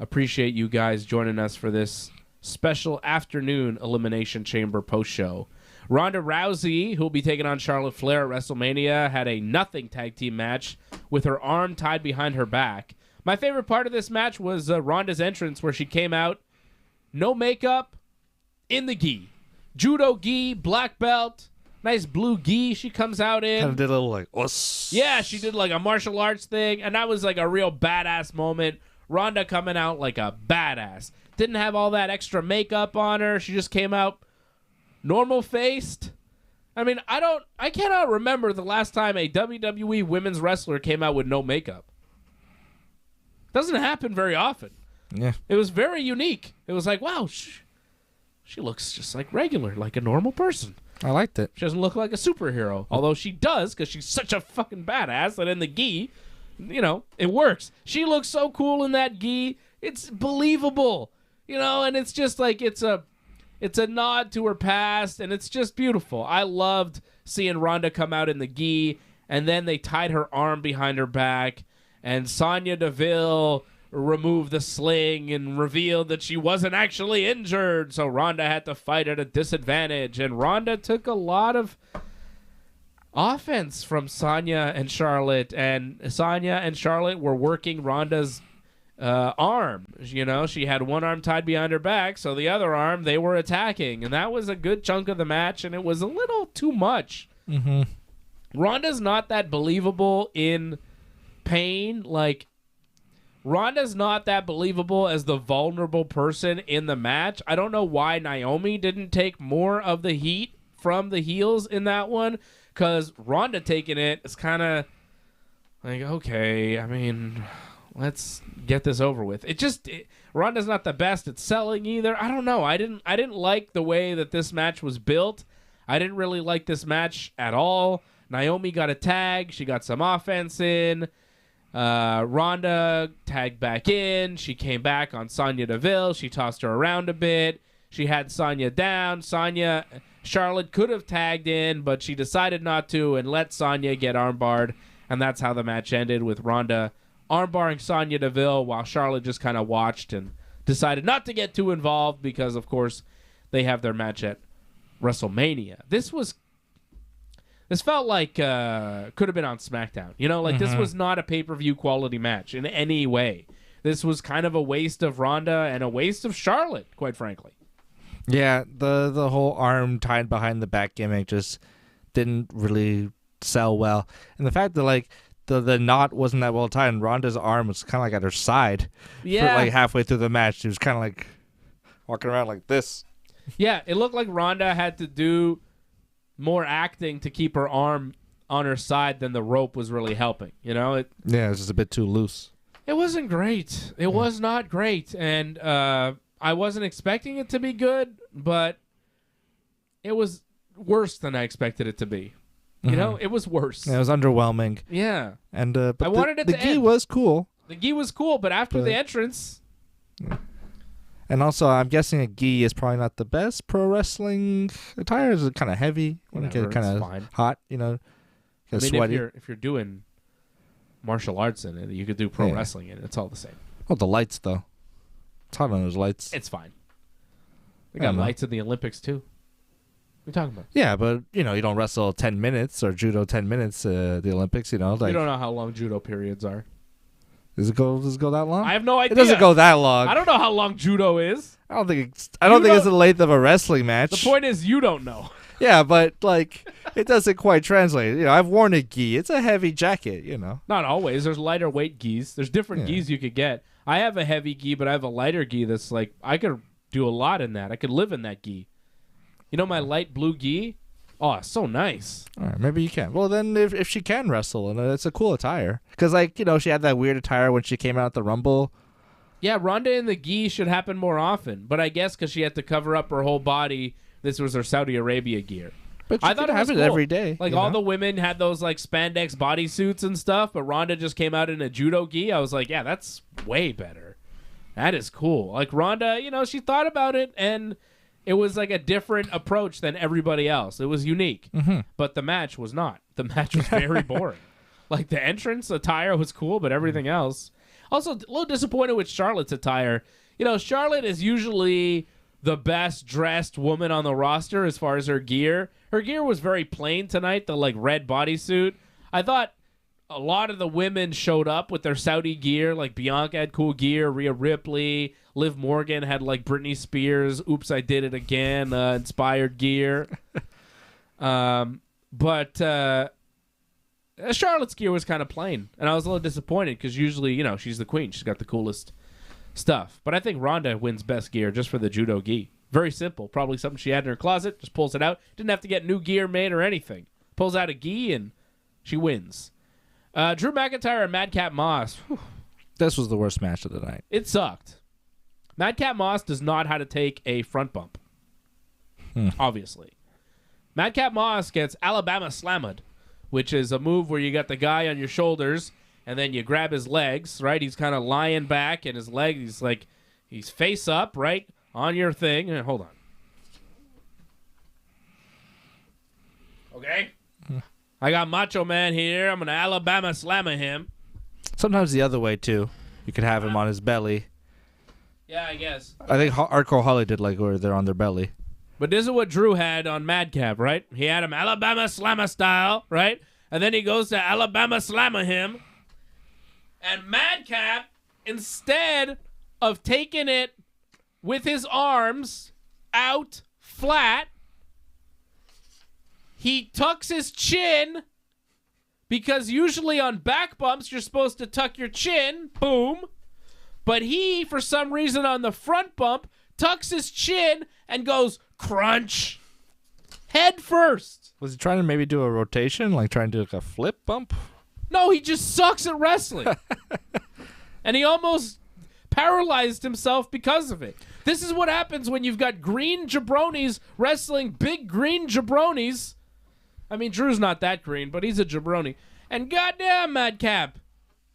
Speaker 1: Appreciate you guys joining us for this special afternoon Elimination Chamber post-show. Ronda Rousey, who will be taking on Charlotte Flair at WrestleMania, had a nothing tag team match with her arm tied behind her back. My favorite part of this match was Ronda's entrance, where she came out, no makeup, in the gi. Judo gi, black belt, nice blue gi she comes out in.
Speaker 3: Kind of did a little like, us.
Speaker 1: Yeah, she did like a martial arts thing, and that was like a real badass moment. Ronda coming out like a badass. Didn't have all that extra makeup on her. She just came out normal faced. I mean, I cannot remember the last time a WWE women's wrestler came out with no makeup. Doesn't happen very often.
Speaker 3: Yeah.
Speaker 1: It was very unique. It was like, wow, she looks just like regular, like a normal person.
Speaker 3: I liked it.
Speaker 1: She doesn't look like a superhero, although she does because she's such a fucking badass that in the gi, it works. She looks so cool in that gi. It's believable, and it's just like it's a nod to her past, and it's just beautiful. I loved seeing Ronda come out in the gi, and then they tied her arm behind her back, and Sonya Deville removed the sling and revealed that she wasn't actually injured, so Ronda had to fight at a disadvantage, and Ronda took a lot of offense from Sonya and Charlotte, and Sonya and Charlotte were working Ronda's arm. She had one arm tied behind her back, so the other arm they were attacking, and that was a good chunk of the match, and it was a little too much.
Speaker 3: Mm-hmm.
Speaker 1: Ronda's not that believable in pain. Like, Ronda's not that believable as the vulnerable person in the match. I don't know why Naomi didn't take more of the heat from the heels in that one, because Ronda taking it is kind of like, okay, I mean, let's get this over with. Ronda's not the best at selling either. I don't know. I didn't like the way that this match was built. I didn't really like this match at all. Naomi got a tag. She got some offense in. Ronda tagged back in. She came back on Sonya Deville. She tossed her around a bit. She had Sonya down. Charlotte could have tagged in, but she decided not to and let Sonya get armbarred. And that's how the match ended, with Ronda armbarring Sonya Deville while Charlotte just kind of watched and decided not to get too involved because, of course, they have their match at WrestleMania. This felt like could have been on SmackDown. This was not a pay-per-view quality match in any way. This was kind of a waste of Ronda and a waste of Charlotte, quite frankly.
Speaker 3: Yeah, the whole arm tied behind the back gimmick just didn't really sell well. And the fact that, like, the knot wasn't that well tied, and Ronda's arm was kind of like at her side for like halfway through the match. She was kind of like walking around like this.
Speaker 1: Yeah, it looked like Ronda had to do more acting to keep her arm on her side than the rope was really helping.
Speaker 3: Yeah, it was just a bit too loose.
Speaker 1: It wasn't great. It was not great, and I wasn't expecting it to be good, but it was worse than I expected it to be. It was worse.
Speaker 3: Yeah, it was underwhelming.
Speaker 1: Yeah.
Speaker 3: And but
Speaker 1: I wanted it
Speaker 3: the
Speaker 1: to
Speaker 3: gi
Speaker 1: end.
Speaker 3: was cool.
Speaker 1: The gi was cool, but after the entrance...
Speaker 3: And also, I'm guessing a gi is probably not the best pro wrestling attire. It's kind of heavy. When it gets kind of hot, sweaty.
Speaker 1: If you're doing martial arts in it, you could do pro wrestling in it. It's all the same.
Speaker 3: Oh, the lights, though. It's hot on those lights.
Speaker 1: It's fine. We got lights in the Olympics, too. What are you talking about?
Speaker 3: Yeah, but, you don't wrestle 10 minutes or judo 10 minutes the Olympics,
Speaker 1: You don't know how long judo periods are.
Speaker 3: Does it go that long?
Speaker 1: I have no idea.
Speaker 3: It doesn't go that long.
Speaker 1: I don't know how long judo is.
Speaker 3: I don't think it's the length of a wrestling match.
Speaker 1: The point is you don't know.
Speaker 3: Yeah, but it doesn't quite translate. I've worn a gi. It's a heavy jacket,
Speaker 1: Not always. There's lighter weight gis. There's different gis you could get. I have a heavy gi, but I have a lighter gi that's like I could do a lot in that. I could live in that gi. My light blue gi? Oh, it's so nice.
Speaker 3: All right, maybe you can. Well, then if she can wrestle, and it's a cool attire. Because, she had that weird attire when she came out at the Rumble.
Speaker 1: Yeah, Ronda in the gi should happen more often. But I guess because she had to cover up her whole body, this was her Saudi Arabia gear.
Speaker 3: But I thought it was cool. Every day.
Speaker 1: Like, all the women had those, spandex bodysuits and stuff, but Ronda just came out in a judo gi. I was like, yeah, that's way better. That is cool. Like, Ronda, she thought about it, and... it was like a different approach than everybody else. It was unique.
Speaker 3: Mm-hmm.
Speaker 1: But the match was not. The match was very boring. Like, the entrance attire was cool, but everything else. Also, a little disappointed with Charlotte's attire. Charlotte is usually the best dressed woman on the roster as far as her gear. Her gear was very plain tonight, the red bodysuit. I thought a lot of the women showed up with their Saudi gear. Like, Bianca had cool gear, Rhea Ripley, Liv Morgan had Britney Spears, Oops, I Did It Again, inspired gear. But Charlotte's gear was kind of plain, and I was a little disappointed because usually, she's the queen. She's got the coolest stuff. But I think Ronda wins best gear just for the judo gi. Very simple. Probably something she had in her closet, just pulls it out. Didn't have to get new gear made or anything. Pulls out a gi, and she wins. Drew McIntyre and Madcap Moss. Whew.
Speaker 3: This was the worst match of the night.
Speaker 1: It sucked. Madcap Moss does not know how to take a front bump. Obviously. Madcap Moss gets Alabama Slammed, which is a move where you got the guy on your shoulders and then you grab his legs, right? He's kind of lying back and his leg, he's face up, right? On your thing. Hold on. Okay? I got Macho Man here. I'm going to Alabama Slammer him.
Speaker 3: Sometimes the other way, too. You could have him on his belly.
Speaker 1: Yeah, I guess.
Speaker 3: I think Hardcore Holly did like where they're on their belly.
Speaker 1: But this is what Drew had on Madcap, right? He had him Alabama Slammer style, right? And then he goes to Alabama Slammer him. And Madcap, instead of taking it with his arms out flat, he tucks his chin, because usually on back bumps you're supposed to tuck your chin. Boom. But he, for some reason on the front bump, tucks his chin and goes crunch head first.
Speaker 3: Was he trying to maybe do a rotation, like trying to do like a flip bump?
Speaker 1: No, he just sucks at wrestling. And he almost paralyzed himself because of it. This is what happens when you've got green jabronis wrestling big green jabronis. I mean, Drew's not that green, but he's a jabroni. And goddamn, Madcap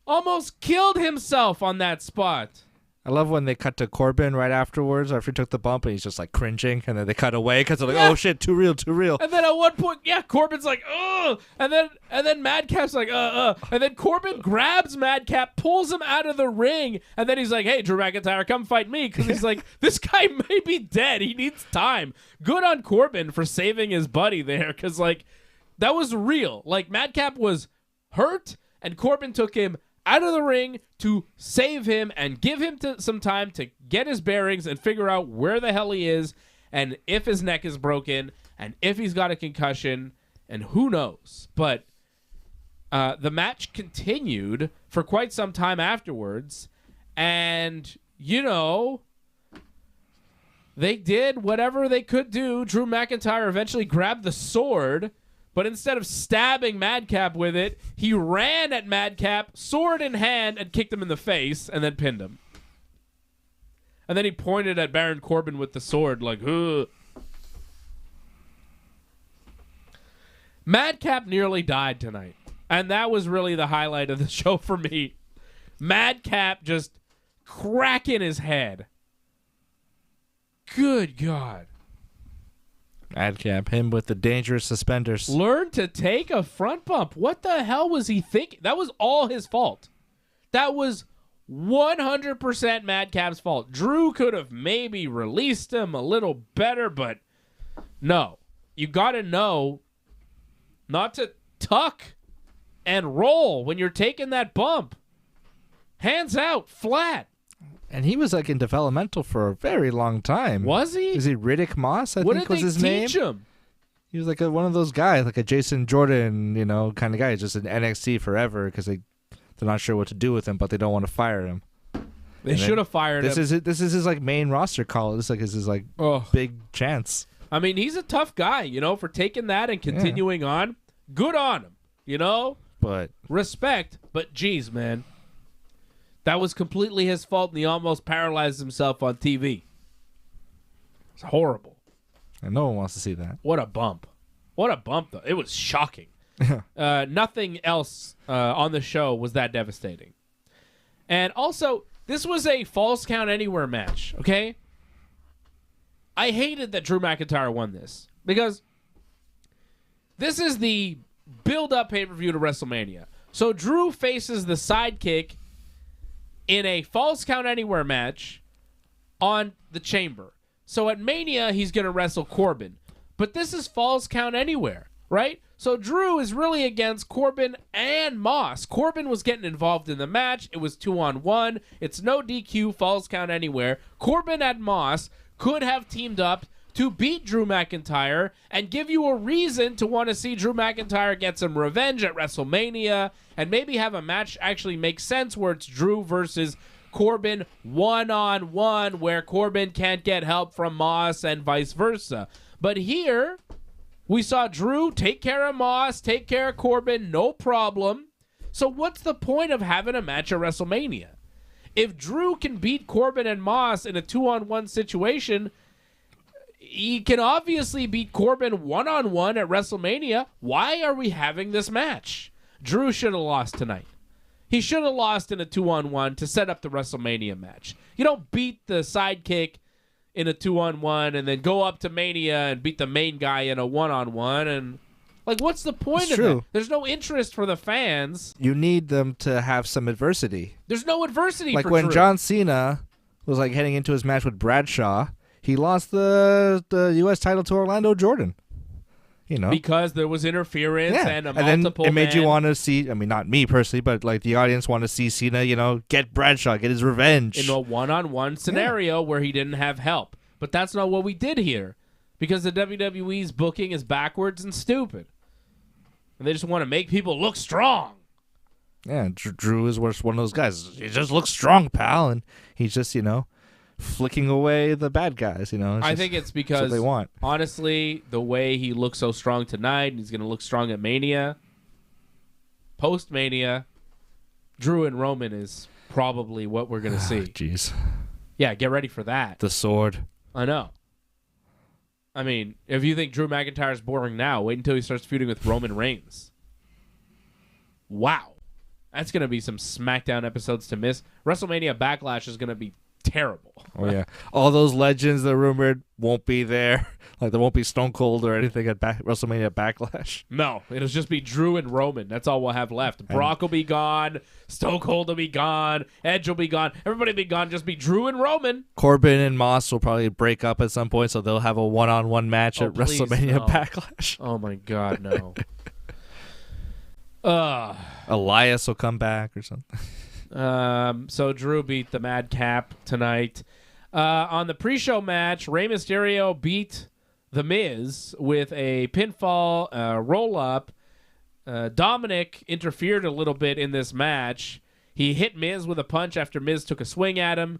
Speaker 1: almost killed himself on that spot.
Speaker 3: I love when they cut to Corbin right afterwards, after he took the bump, and he's just like cringing, and then they cut away because they're like, "Oh shit, too real, too real."
Speaker 1: And then at one point, Corbin's like, "Ugh," and then Madcap's like, and then Corbin grabs Madcap, pulls him out of the ring, and then he's like, "Hey, Drew McIntyre, come fight me," because he's like, "This guy may be dead. He needs time." Good on Corbin for saving his buddy there, because like that was real. Like Madcap was hurt, and Corbin took him out of the ring to save him and give him some time to get his bearings and figure out where the hell he is and if his neck is broken and if he's got a concussion and who knows. But the match continued for quite some time afterwards, and, you know, they did whatever they could do. Drew McIntyre eventually grabbed the sword, but instead of stabbing Madcap with it, he ran at Madcap, sword in hand, and kicked him in the face, and then pinned him. And then he pointed at Baron Corbin with the sword, like, ugh. Madcap nearly died tonight. And that was really the highlight of the show for me. Madcap just cracking his head. Good God.
Speaker 3: Madcap, him with the dangerous suspenders.
Speaker 1: Learn to take a front bump. What the hell was he thinking? That was all his fault. That was 100% Madcap's fault. Drew could have maybe released him a little better, but no. You got to know not to tuck and roll when you're taking that bump. Hands out, flat.
Speaker 3: And he was like in developmental for a very long time.
Speaker 1: Was he?
Speaker 3: Is he Riddick Moss? I think was his name.
Speaker 1: What did they teach him?
Speaker 3: He was like one of those guys, like a Jason Jordan, you know, kind of guy. Just in NXT forever because they're not sure what to do with him, but they don't want to fire him.
Speaker 1: They should have fired him.
Speaker 3: This is his like main roster call. This is his like big chance.
Speaker 1: I mean, he's a tough guy, you know, for taking that and continuing on. Good on him, you know.
Speaker 3: But
Speaker 1: respect. But geez, man. That was completely his fault, and he almost paralyzed himself on TV. It's horrible.
Speaker 3: And no one wants to see that.
Speaker 1: What a bump. What a bump, though. It was shocking. Nothing else on the show was that devastating. And also, this was a Falls Count Anywhere match, okay? I hated that Drew McIntyre won this, because this is the build-up pay-per-view to WrestleMania. So Drew faces the sidekick in a Falls Count Anywhere match on the Chamber. So at Mania, he's going to wrestle Corbin. But this is Falls Count Anywhere, right? So Drew is really against Corbin and Moss. Corbin was getting involved in the match. It was 2-on-1. It's no DQ, Falls Count Anywhere. Corbin and Moss could have teamed up to beat Drew McIntyre and give you a reason to want to see Drew McIntyre get some revenge at WrestleMania and maybe have a match actually make sense where it's Drew versus Corbin one-on-one where Corbin can't get help from Moss and vice versa. But here, we saw Drew take care of Moss, take care of Corbin, no problem. So what's the point of having a match at WrestleMania? If Drew can beat Corbin and Moss in a 2-on-1 situation, he can obviously beat Corbin 1-on-1 at WrestleMania. Why are we having this match? Drew should have lost tonight. He should have lost in a 2-on-1 to set up the WrestleMania match. You don't beat the sidekick in a 2-on-1 and then go up to Mania and beat the main guy in a 1-on-1. And, like, what's the point of that? There's no interest for the fans.
Speaker 3: You need them to have some adversity.
Speaker 1: There's no adversity
Speaker 3: like
Speaker 1: for
Speaker 3: when
Speaker 1: Drew.
Speaker 3: John Cena was, like, heading into his match with Bradshaw, he lost the U.S. title to Orlando Jordan. You know,
Speaker 1: because there was interference and a multiple.
Speaker 3: And then it made you want to see. I mean, not me personally, but like the audience want to see Cena. You know, get Bradshaw, get his revenge
Speaker 1: in a 1-on-1 scenario where he didn't have help. But that's not what we did here, because the WWE's booking is backwards and stupid, and they just want to make people look strong.
Speaker 3: Yeah, Drew is one of those guys. He just looks strong, pal, and he's just flicking away the bad guys.
Speaker 1: I think it's because
Speaker 3: they want.
Speaker 1: Honestly, the way he looks so strong tonight, and he's going to look strong at Mania, post-Mania, Drew and Roman is probably what we're going to see.
Speaker 3: Jeez.
Speaker 1: Yeah, get ready for that.
Speaker 3: The sword.
Speaker 1: I know. I mean, if you think Drew McIntyre is boring now, wait until he starts feuding with Roman Reigns. Wow. That's going to be some SmackDown episodes to miss. WrestleMania Backlash is going to be terrible.
Speaker 3: Oh, yeah. All those legends that rumored won't be there. Like, there won't be Stone Cold or anything at WrestleMania Backlash.
Speaker 1: No, it'll just be Drew and Roman. That's all we'll have left. Brock will be gone. Stone Cold will be gone. Edge will be gone. Everybody will be gone. Just be Drew and Roman.
Speaker 3: Corbin and Moss will probably break up at some point, so they'll have a 1-on-1 match at WrestleMania Backlash.
Speaker 1: Oh, my God, no.
Speaker 3: Elias will come back or something.
Speaker 1: So Drew beat the Madcap tonight. On the pre-show match, Rey Mysterio beat The Miz with a pinfall roll-up. Dominic interfered a little bit in this match. He hit Miz with a punch after Miz took a swing at him.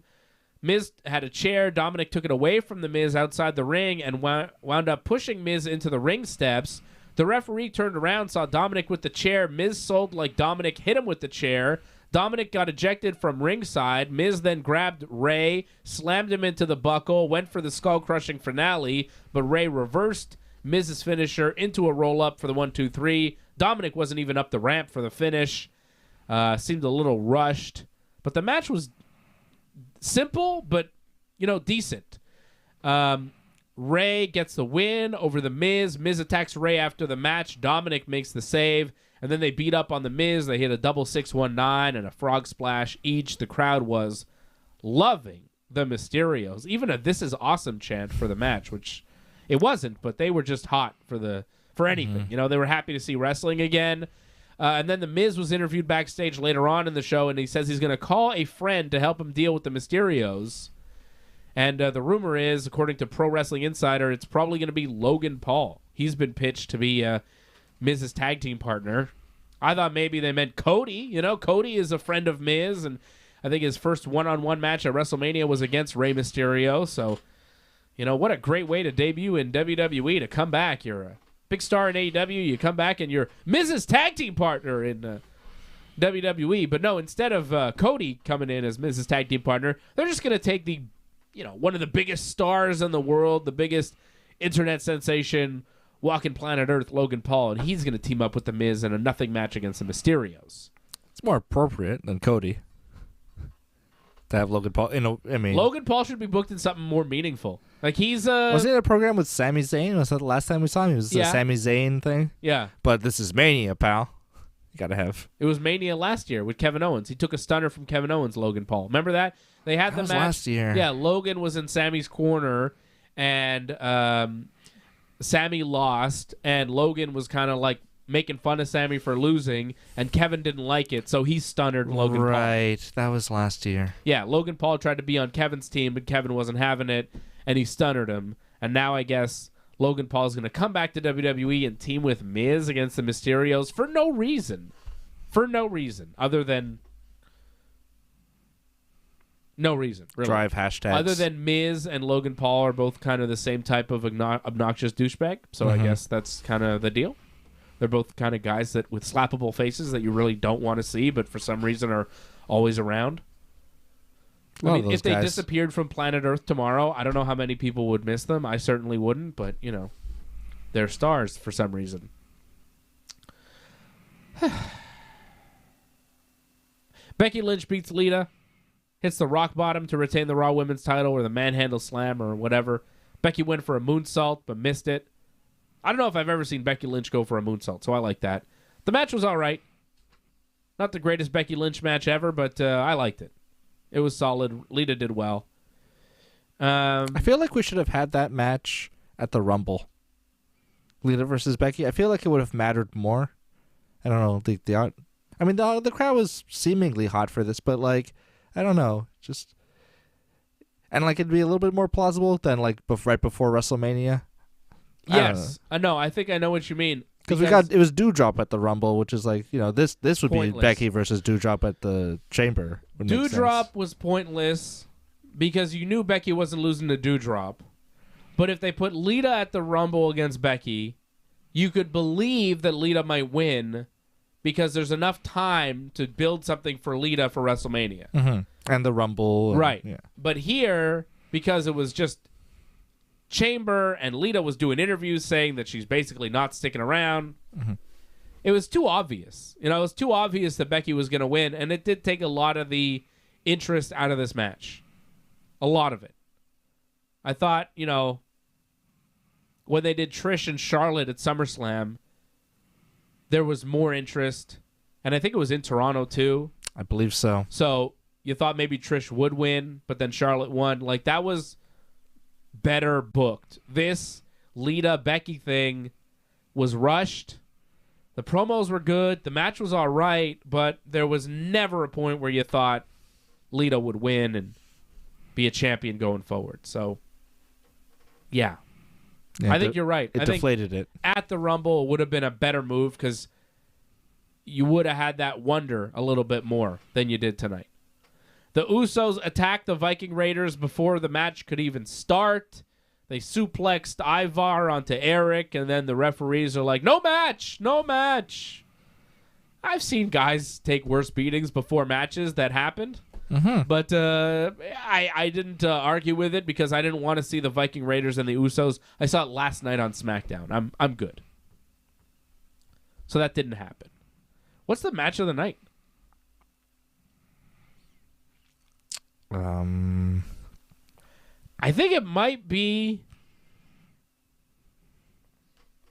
Speaker 1: Miz had a chair. Dominic took it away from The Miz outside the ring and wound up pushing Miz into the ring steps. The referee turned around, saw Dominic with the chair. Miz sold like Dominic hit him with the chair. Dominic got ejected from ringside. Miz then grabbed Rey, slammed him into the buckle, went for the skull-crushing finale, but Rey reversed Miz's finisher into a roll-up for the 1-2-3. Dominic wasn't even up the ramp for the finish. Seemed a little rushed. But the match was simple, but, decent. Rey gets the win over The Miz. Miz attacks Rey after the match. Dominic makes the save. And then they beat up on The Miz. They hit a double 619 and a frog splash each. The crowd was loving the Mysterios. Even a "This is awesome" chant for the match, which it wasn't, but they were just hot for anything.
Speaker 3: Mm-hmm.
Speaker 1: They were happy to see wrestling again. And then The Miz was interviewed backstage later on in the show, and he says he's going to call a friend to help him deal with the Mysterios. And the rumor is, according to Pro Wrestling Insider, it's probably going to be Logan Paul. He's been pitched to be Miz's tag team partner. I thought maybe they meant Cody. Cody is a friend of Miz, and I think his first 1-on-1 match at WrestleMania was against Rey Mysterio. So, what a great way to debut in WWE, to come back. You're a big star in AEW. You come back and you're Miz's tag team partner in WWE. But no, instead of Cody coming in as Miz's tag team partner, they're just going to take the, one of the biggest stars in the world, the biggest internet sensation walking planet Earth, Logan Paul, and he's going to team up with The Miz in a nothing match against the Mysterios.
Speaker 3: It's more appropriate than Cody to have Logan Paul.
Speaker 1: Logan Paul should be booked in something more meaningful. Like he's
Speaker 3: was he in a program with Sami Zayn? Was that the last time we saw him? It was the Sami Zayn thing.
Speaker 1: Yeah,
Speaker 3: but this is Mania, pal. You gotta have.
Speaker 1: It was Mania last year with Kevin Owens. He took a stunner from Kevin Owens. Logan Paul. Remember that? They had
Speaker 3: that
Speaker 1: the
Speaker 3: was
Speaker 1: match
Speaker 3: last year.
Speaker 1: Yeah, Logan was in Sami's corner, and Sami lost, and Logan was kind of like making fun of Sami for losing, and Kevin didn't like it, so he stunnered Logan Paul.
Speaker 3: Right, that was last year.
Speaker 1: Yeah, Logan Paul tried to be on Kevin's team, but Kevin wasn't having it, and he stunnered him. And now I guess Logan Paul is going to come back to WWE and team with Miz against the Mysterios for no reason. For no reason, other than... No reason, really.
Speaker 3: Drive hashtags.
Speaker 1: Other than Miz and Logan Paul are both kind of the same type of obnoxious douchebag, so I guess that's kind of the deal. They're both kind of guys that with slappable faces that you really don't want to see, but for some reason are always around. I mean, if they disappeared from planet Earth tomorrow, I don't know how many people would miss them. I certainly wouldn't, but, you know, they're stars for some reason. Becky Lynch beats Lita, hits the rock bottom to retain the Raw Women's title or the manhandle slam or whatever. Becky went for a moonsault but missed it. I don't know if I've ever seen Becky Lynch go for a moonsault, so I like that. The match was all right. Not the greatest Becky Lynch match ever, but I liked it. It was solid. Lita did well.
Speaker 3: I feel like we should have had that match at the Rumble. Lita versus Becky. I feel like it would have mattered more. I don't know. The crowd was seemingly hot for this, but like, I don't know. And like it'd be a little bit more plausible than like right before WrestleMania.
Speaker 1: Yes, I know. I think I know what you mean.
Speaker 3: Because it was Doudrop at the Rumble, which is like, you know, this would
Speaker 1: pointless.
Speaker 3: Be Becky versus Doudrop at the Chamber.
Speaker 1: Doudrop was pointless because you knew Becky wasn't losing to Doudrop. But if they put Lita at the Rumble against Becky, you could believe that Lita might win because there's enough time to build something for Lita for WrestleMania.
Speaker 3: Mm-hmm. And the Rumble.
Speaker 1: Right.
Speaker 3: Yeah.
Speaker 1: But here, because it was just Chamber and Lita was doing interviews saying that she's basically not sticking around. Mm-hmm. It was too obvious. You know, it was too obvious that Becky was going to win, and it did take a lot of the interest out of this match. A lot of it. I thought, you know, when they did Trish and Charlotte at SummerSlam, there was more interest, and I think it was in Toronto too.
Speaker 3: I believe so.
Speaker 1: So you thought maybe Trish would win, but then Charlotte won. Like, that was better booked. This Lita Becky thing was rushed. The promos were good. The match was all right, but there was never a point where you thought Lita would win and be a champion going forward. So, yeah. I think you're right.
Speaker 3: It deflated it.
Speaker 1: At the Rumble would have been a better move because you would have had that wonder a little bit more than you did tonight. The Usos attacked the Viking Raiders before the match could even start. They suplexed Ivar onto Eric, and then the referees are like, no match, no match. I've seen guys take worse beatings before matches that happened. Mm-hmm. But I didn't argue with it because I didn't want to see the Viking Raiders and the Usos. I saw it last night on SmackDown. I'm good. So that didn't happen. What's the match of the night? I think it might be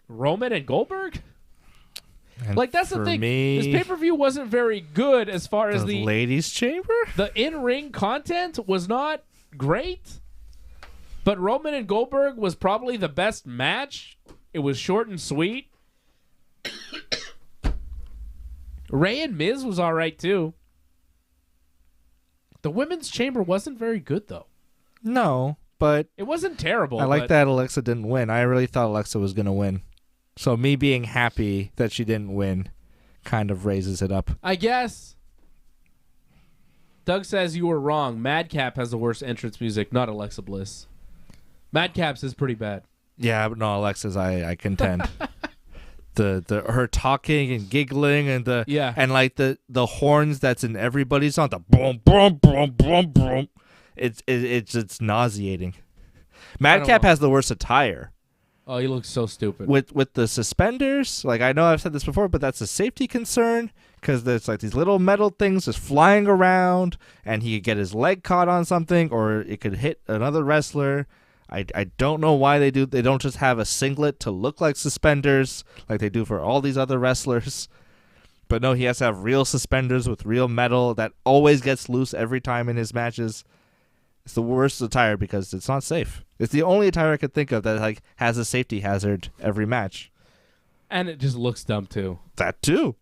Speaker 1: Roman and Goldberg.
Speaker 3: And
Speaker 1: like, that's the thing. This pay-per-view wasn't very good as far as the
Speaker 3: ladies' chamber.
Speaker 1: The in-ring content was not great, but Roman and Goldberg was probably the best match. It was short and sweet. Ray and Miz was all right too. The women's chamber wasn't very good though.
Speaker 3: No, but
Speaker 1: it wasn't terrible.
Speaker 3: I like that Alexa didn't win. I really thought Alexa was going to win. So me being happy that she didn't win kind of raises it up.
Speaker 1: I guess. Doug says you were wrong. Madcap has the worst entrance music, not Alexa Bliss. Madcap's is pretty bad.
Speaker 3: Yeah, but no, Alexa's I contend. the her talking and giggling and like the horns that's in everybody's song, the boom boom boom boom boom. It's nauseating. Madcap has the worst attire.
Speaker 1: Oh, he looks so stupid.
Speaker 3: With the suspenders, like I know I've said this before, but that's a safety concern because there's like these little metal things just flying around, and he could get his leg caught on something, or it could hit another wrestler. I don't know why they don't just have a singlet to look like suspenders like they do for all these other wrestlers. But no, he has to have real suspenders with real metal that always gets loose every time in his matches. It's the worst attire because it's not safe. It's the only attire I could think of that like has a safety hazard every match.
Speaker 1: And it just looks dumb too.
Speaker 3: That too.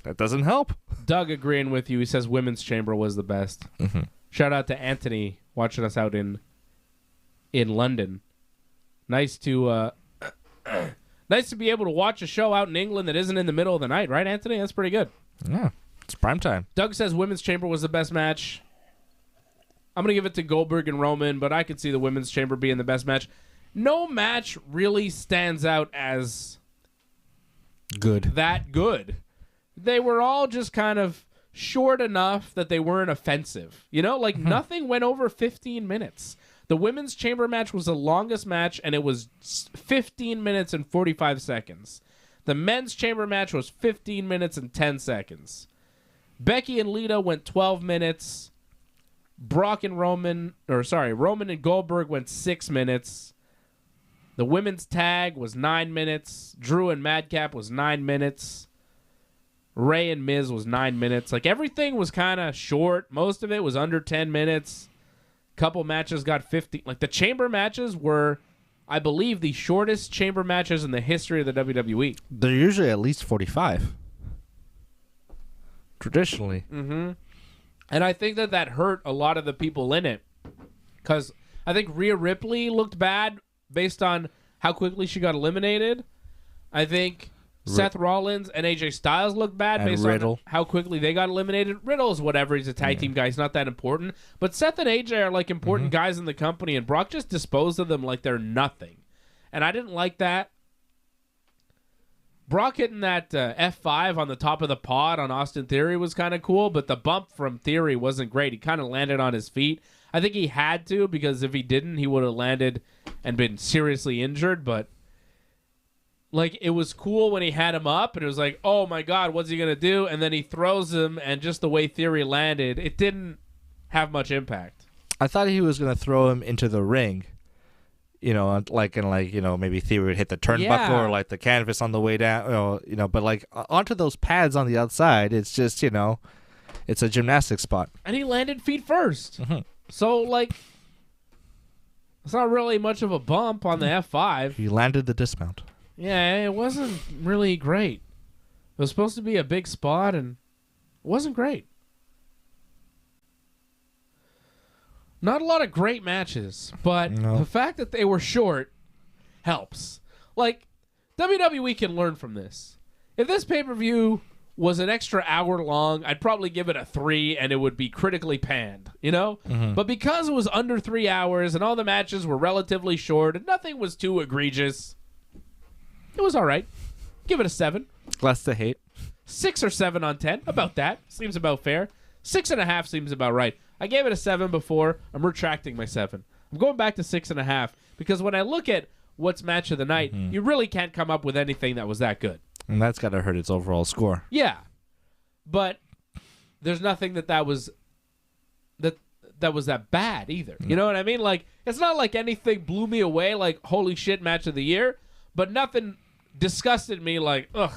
Speaker 3: That doesn't help.
Speaker 1: Doug agreeing with you. He says women's chamber was the best. Mm-hmm. Shout out to Anthony watching us out in London. Nice to be able to watch a show out in England that isn't in the middle of the night, right, Anthony? That's pretty good.
Speaker 3: Yeah, it's prime time.
Speaker 1: Doug says women's chamber was the best match. I'm going to give it to Goldberg and Roman, but I could see the women's chamber being the best match. No match really stands out as
Speaker 3: good.
Speaker 1: That good. They were all just kind of short enough that they weren't offensive. You know, like nothing went over 15 minutes. The women's chamber match was the longest match, and it was 15 minutes and 45 seconds. The men's chamber match was 15 minutes and 10 seconds. Becky and Lita went 12 minutes. Roman and Goldberg went 6 minutes. The women's tag was 9 minutes. Drew and Madcap was 9 minutes. Ray and Miz was 9 minutes. Like, everything was kind of short. Most of it was under 10 minutes. Couple matches got 50. Like, the chamber matches were, I believe, the shortest chamber matches in the history of the WWE.
Speaker 3: They're usually at least 45. Traditionally.
Speaker 1: Mm-hmm. And I think that hurt a lot of the people in it. Because I think Rhea Ripley looked bad based on how quickly she got eliminated. I think Seth Rollins and AJ Styles looked bad based on how quickly they got eliminated. Riddle's whatever. He's a tag team guy. He's not that important. But Seth and AJ are like important guys in the company, and Brock just disposed of them like they're nothing. And I didn't like that. Brock hitting that F5 on the top of the pod on Austin Theory was kind of cool, but the bump from Theory wasn't great. He kind of landed on his feet. I think he had to, because if he didn't, he would have landed and been seriously injured. But like, it was cool when he had him up, and it was like, oh my God, what's he going to do? And then he throws him, and just the way Theory landed, it didn't have much impact.
Speaker 3: I thought he was going to throw him into the ring. You know, maybe Theory would hit the turnbuckle or like the canvas on the way down, but like onto those pads on the outside, it's just, it's a gymnastics spot.
Speaker 1: And he landed feet first. Mm-hmm. So, like, it's not really much of a bump on the F5.
Speaker 3: He landed the dismount.
Speaker 1: Yeah, it wasn't really great. It was supposed to be a big spot, and it wasn't great. Not a lot of great matches, but the fact that they were short helps. Like, WWE can learn from this. If this pay-per-view was an extra hour long, I'd probably give it a 3, and it would be critically panned, Mm-hmm. But because it was under 3 hours, and all the matches were relatively short, and nothing was too egregious, it was all right. Give it a 7.
Speaker 3: Less to hate.
Speaker 1: 6 or 7 on 10. About that. Seems about fair. 6.5 seems about right. I gave it a 7 before. I'm retracting my 7. I'm going back to 6.5, because when I look at what's match of the night, you really can't come up with anything that was that good.
Speaker 3: And that's got to hurt its overall score.
Speaker 1: Yeah. But there's nothing that was that bad either. You know what I mean? Like, it's not like anything blew me away, like, holy shit, match of the year, but nothing disgusted me like, ugh,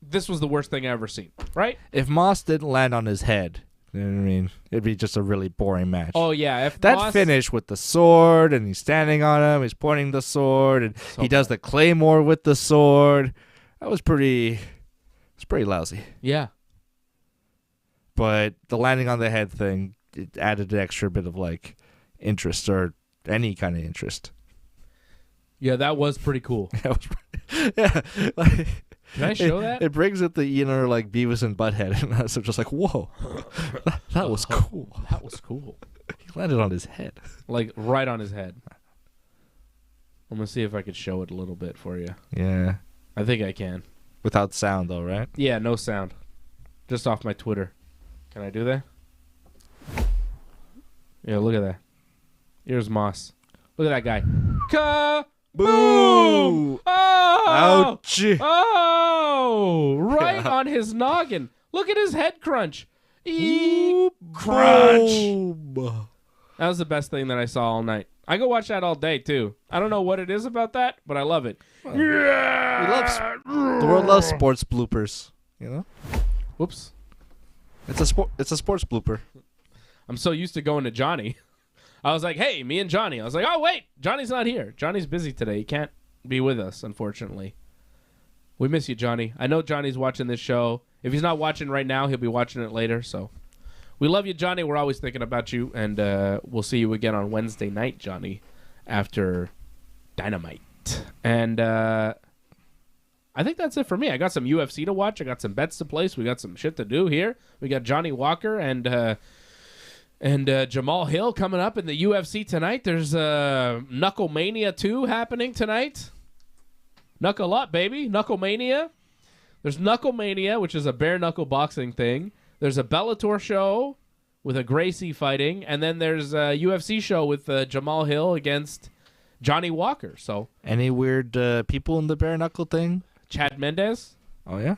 Speaker 1: this was the worst thing I've ever seen, right?
Speaker 3: If Moss didn't land on his head, you know what I mean? It'd be just a really boring match.
Speaker 1: Oh, yeah. If
Speaker 3: that
Speaker 1: Moss...
Speaker 3: finish with the sword, and he's standing on him, he's pointing the sword, and he does the claymore with the sword. That was pretty lousy.
Speaker 1: Yeah.
Speaker 3: But the landing on the head thing, it added an extra bit of, like, interest, or any kind of interest.
Speaker 1: Yeah, that was pretty cool.
Speaker 3: Yeah. Like,
Speaker 1: can I show that?
Speaker 3: It brings up the inner, like, Beavis and Butthead, and I was just like, whoa, that was cool.
Speaker 1: That was cool.
Speaker 3: He landed on his head.
Speaker 1: Like, right on his head. I'm going to see if I could show it a little bit for you.
Speaker 3: Yeah.
Speaker 1: I think I can.
Speaker 3: Without sound, though, right?
Speaker 1: Yeah, no sound. Just off my Twitter. Can I do that? Yeah, look at that. Here's Moss. Look at that guy. Boom! Oh!
Speaker 3: Ouchie!
Speaker 1: Oh! Right on his noggin. Look at his head crunch.
Speaker 3: Crunch!
Speaker 1: That was the best thing that I saw all night. I go watch that all day, too. I don't know what it is about that, but I love it.
Speaker 3: Well, yeah! The world loves sports bloopers, you know?
Speaker 1: Whoops.
Speaker 3: It's a sports blooper.
Speaker 1: I'm so used to going to Johnny. I was like, hey, me and Johnny. I was like, oh, wait, Johnny's not here. Johnny's busy today. He can't be with us, unfortunately. We miss you, Johnny. I know Johnny's watching this show. If he's not watching right now, he'll be watching it later. So we love you, Johnny. We're always thinking about you. And we'll see you again on Wednesday night, Johnny, after Dynamite. And I think that's it for me. I got some UFC to watch. I got some bets to place. We got some shit to do here. We got Johnny Walker and Jamal Hill coming up in the UFC tonight. There's Knucklemania 2 happening tonight. Knuckle up, baby. Knucklemania. There's Knucklemania, which is a bare knuckle boxing thing. There's a Bellator show with a Gracie fighting, and then there's a UFC show with Jamal Hill against Johnny Walker. So
Speaker 3: any weird people in the bare knuckle thing?
Speaker 1: Chad Mendez.
Speaker 3: Oh yeah.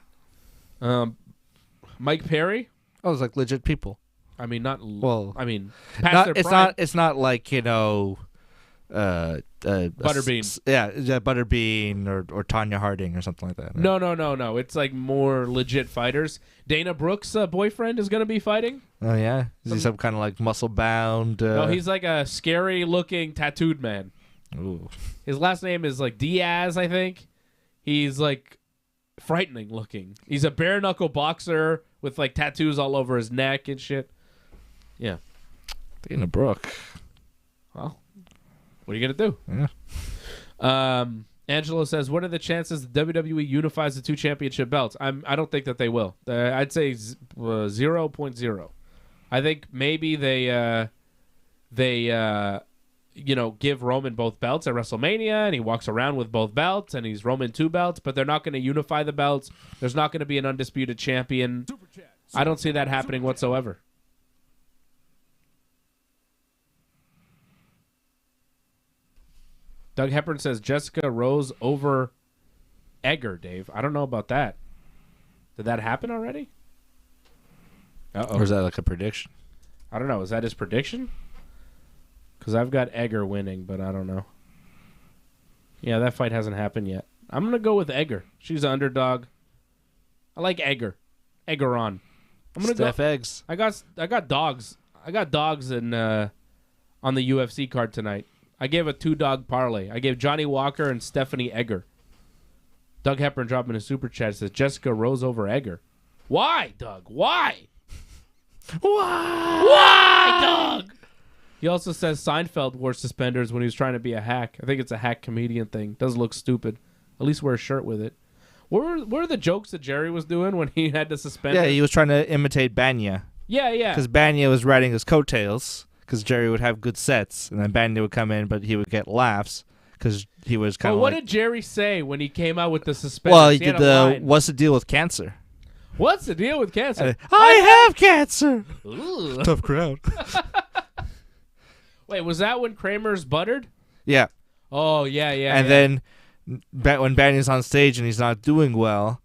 Speaker 1: Mike Perry.
Speaker 3: Oh, it's like legit people.
Speaker 1: I mean, not
Speaker 3: well.
Speaker 1: I mean, past their
Speaker 3: it's
Speaker 1: prime.
Speaker 3: not. It's not like Butterbean. Butterbean or Tanya Harding or something like that. Right?
Speaker 1: No. It's like more legit fighters. Dana Brooks' boyfriend is going to be fighting.
Speaker 3: Oh yeah, is he some kind of like muscle bound?
Speaker 1: No, he's like a scary looking tattooed man.
Speaker 3: Ooh.
Speaker 1: His last name is like Diaz, I think. He's like frightening looking. He's a bare knuckle boxer with like tattoos all over his neck and shit. Yeah.
Speaker 3: Dana Brooke.
Speaker 1: Well, what are you gonna do?
Speaker 3: Yeah.
Speaker 1: Angelo says, "What are the chances the WWE unifies the two championship belts?" I don't think that they will. I'd say 0.0. I think maybe they give Roman both belts at WrestleMania, and he walks around with both belts, and he's Roman 2 belts. But they're not going to unify the belts. There's not going to be an undisputed champion. I don't see that happening whatsoever. Doug Hepburn says Jessica Rose over Egger, Dave. I don't know about that. Did that happen already? Uh-oh.
Speaker 3: Or is that like a prediction?
Speaker 1: I don't know. Is that his prediction? Because I've got Egger winning, but I don't know. Yeah, that fight hasn't happened yet. I'm going to go with Egger. She's an underdog. I like Egger. Egger on. I'm gonna
Speaker 3: Steph
Speaker 1: go.
Speaker 3: Eggs.
Speaker 1: I got dogs. I got dogs in on the UFC card tonight. I gave a 2-dog parlay. I gave Johnny Walker and Stephanie Egger. Doug Hepburn dropping a super chat says Jessica Rose over Egger. Why, Doug? Why? Why, Doug? He also says Seinfeld wore suspenders when he was trying to be a hack. I think it's a hack comedian thing. Doesn't look stupid. At least wear a shirt with it. What were the jokes that Jerry was doing when he had to suspend?
Speaker 3: Yeah, he was trying to imitate Banya.
Speaker 1: Yeah.
Speaker 3: Because Banya was riding his coattails. Because Jerry would have good sets, and then Banya would come in, but he would get laughs because he was kind of.
Speaker 1: What did Jerry say when he came out with the suspenders?
Speaker 3: Well, he did the "What's the deal with cancer?"
Speaker 1: What's the deal with cancer?
Speaker 3: I have cancer.
Speaker 1: Ooh.
Speaker 3: Tough crowd.
Speaker 1: Wait, was that when Kramer's buttered?
Speaker 3: Yeah.
Speaker 1: Oh yeah.
Speaker 3: And then when Banya's on stage and he's not doing well,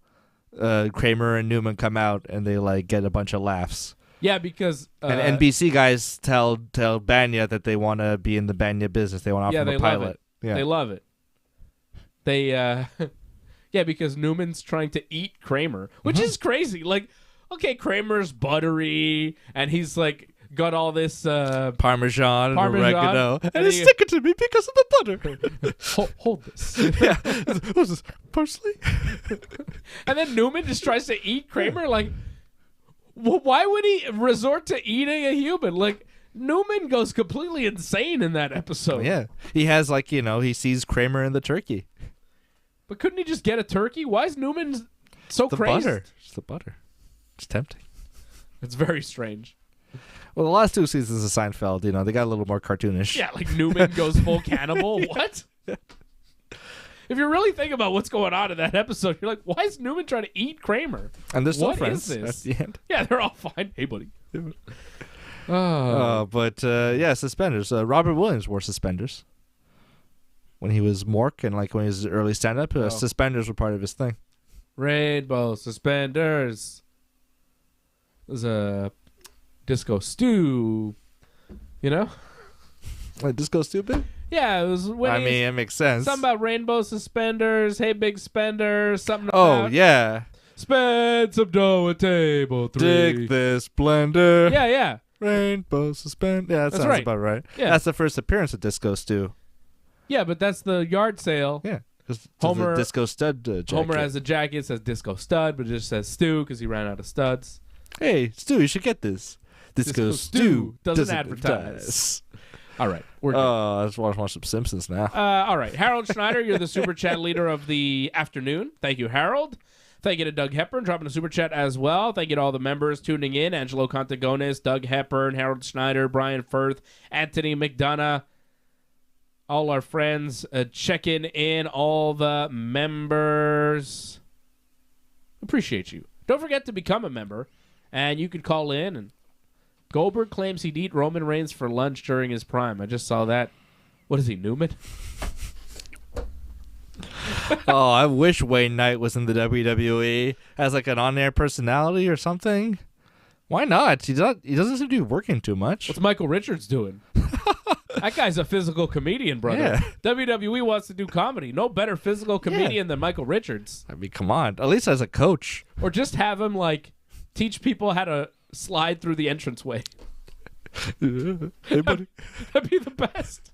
Speaker 3: Kramer and Newman come out and they like get a bunch of laughs.
Speaker 1: Yeah, because
Speaker 3: and NBC guys tell Banya that they want to be in the Banya business. They want to offer him a pilot.
Speaker 1: Love it.
Speaker 3: Yeah,
Speaker 1: they love it. They yeah, because Newman's trying to eat Kramer, which is crazy. Like, okay, Kramer's buttery, and he's like got all this
Speaker 3: Parmesan and oregano, and
Speaker 1: he
Speaker 3: it's sticking to me because of the butter.
Speaker 1: Hold this.
Speaker 3: Yeah, what's this? Parsley.
Speaker 1: And then Newman just tries to eat Kramer. Like, why would he resort to eating a human? Like, Newman goes completely insane in that episode.
Speaker 3: Yeah, he has like he sees Kramer in the turkey.
Speaker 1: But couldn't he just get a turkey? Why is Newman so crazy?
Speaker 3: Butter. It's the butter. It's tempting.
Speaker 1: It's very strange.
Speaker 3: Well, the last 2 seasons of Seinfeld, they got a little more cartoonish.
Speaker 1: Yeah, like Newman goes full cannibal. What? If you really think about what's going on in that episode, you're like, why is Newman trying to eat Kramer?
Speaker 3: And they're still
Speaker 1: What
Speaker 3: friends
Speaker 1: is this?
Speaker 3: at the end.
Speaker 1: Yeah, they're all fine. Hey, buddy.
Speaker 3: But suspenders. Robert Williams wore suspenders when he was Mork and like when he was early stand-up. Suspenders were part of his thing.
Speaker 1: Rainbow suspenders. There's a Disco Stew,
Speaker 3: Like Disco Stupid?
Speaker 1: Yeah, it was when
Speaker 3: it makes sense.
Speaker 1: Something about rainbow suspenders, hey big spender, something
Speaker 3: Oh,
Speaker 1: about
Speaker 3: yeah.
Speaker 1: spend some dough at table 3.
Speaker 3: Dig this blender.
Speaker 1: Yeah.
Speaker 3: Rainbow suspend. Yeah, that
Speaker 1: That's
Speaker 3: sounds
Speaker 1: right.
Speaker 3: about right.
Speaker 1: Yeah.
Speaker 3: That's the first appearance of Disco Stew.
Speaker 1: Yeah, but that's the yard sale.
Speaker 3: Yeah.
Speaker 1: Homer-
Speaker 3: the Disco Stud jacket.
Speaker 1: Homer has a jacket, says Disco Stud, but it just says Stew because he ran out of studs.
Speaker 3: Hey, Stu, you should get this. Disco Stew
Speaker 1: doesn't advertise. All right, we're good.
Speaker 3: Let's watch some Simpsons now.
Speaker 1: All right, Harold Schneider, you're the super chat leader of the afternoon. Thank you, Harold. Thank you to Doug Hepburn, dropping a super chat as well. Thank you to all the members tuning in. Angelo Contagones, Doug Hepburn, Harold Schneider, Brian Firth, Anthony McDonough. All our friends checking in, all the members. Appreciate you. Don't forget to become a member And you could call in. And Goldberg claims he'd eat Roman Reigns for lunch during his prime. I just saw that. What is he, Newman?
Speaker 3: Oh, I wish Wayne Knight was in the WWE as like an on-air personality or something. Why not? He doesn't seem to be working too much.
Speaker 1: What's Michael Richards doing? That guy's a physical comedian, brother.
Speaker 3: Yeah.
Speaker 1: WWE wants to do comedy. No better physical comedian than Michael Richards.
Speaker 3: I mean, come on. At least as a coach.
Speaker 1: Or just have him, like, teach people how to slide through the entranceway.
Speaker 3: Hey, buddy.
Speaker 1: That'd be the best.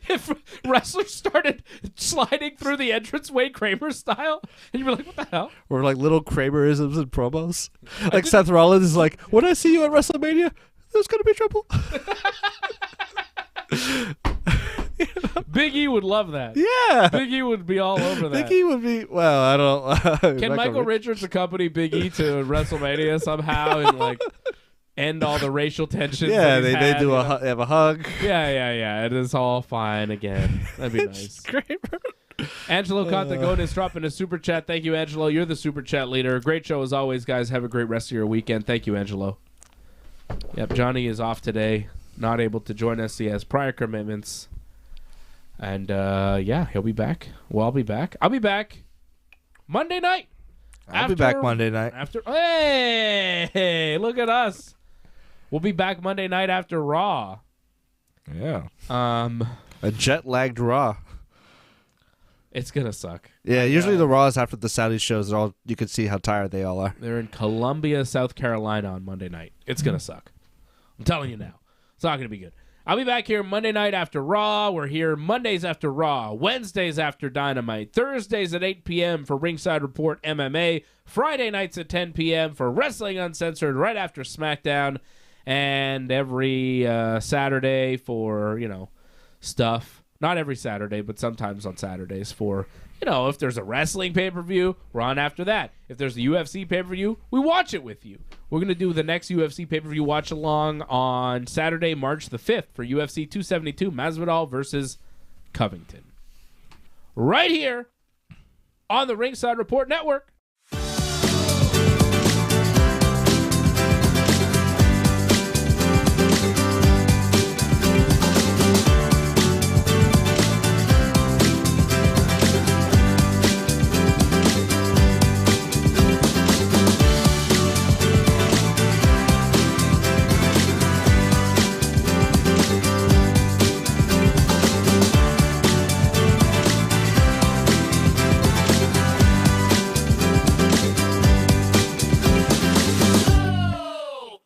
Speaker 1: If wrestlers started sliding through the entranceway Kramer style, and you'd be like, what the hell?
Speaker 3: Or like little Kramerisms and promos. Like Seth Rollins is like, when I see you at WrestleMania, there's going to be trouble.
Speaker 1: Big E would love that.
Speaker 3: Yeah.
Speaker 1: Big E would be all over that.
Speaker 3: Big E would be, well, I don't.
Speaker 1: Can Michael Richards accompany Big E to WrestleMania somehow and like end all the racial tensions?
Speaker 3: Yeah,
Speaker 1: that
Speaker 3: they do they have a hug.
Speaker 1: Yeah. It is all fine again. That'd be nice. Angelo Contagonis dropping a super chat. Thank you, Angelo. You're the super chat leader. Great show as always, guys. Have a great rest of your weekend. Thank you, Angelo. Yep, Johnny is off today. Not able to join us. He has prior commitments. And, yeah, he'll be back. Well, I'll be back. I'll be back Monday night.
Speaker 3: I'll be back Monday night.
Speaker 1: Hey, look at us. We'll be back Monday night after Raw.
Speaker 3: Yeah. A jet-lagged Raw.
Speaker 1: It's going to suck.
Speaker 3: Yeah, usually the Raws after the Saudi shows, you can see how tired they all are.
Speaker 1: They're in Columbia, South Carolina on Monday night. It's going to suck. I'm telling you now. It's not going to be good. I'll be back here Monday night after Raw. We're here Mondays after Raw, Wednesdays after Dynamite, Thursdays at 8 p.m. for Ringside Report MMA, Friday nights at 10 p.m. for Wrestling Uncensored right after SmackDown, and every Saturday for, stuff. Not every Saturday, but sometimes on Saturdays for, if there's a wrestling pay-per-view, we're on after that. If there's a UFC pay-per-view, we watch it with you. We're going to do the next UFC pay-per-view watch-along on Saturday, March the 5th for UFC 272, Masvidal versus Covington. Right here on the Ringside Report Network.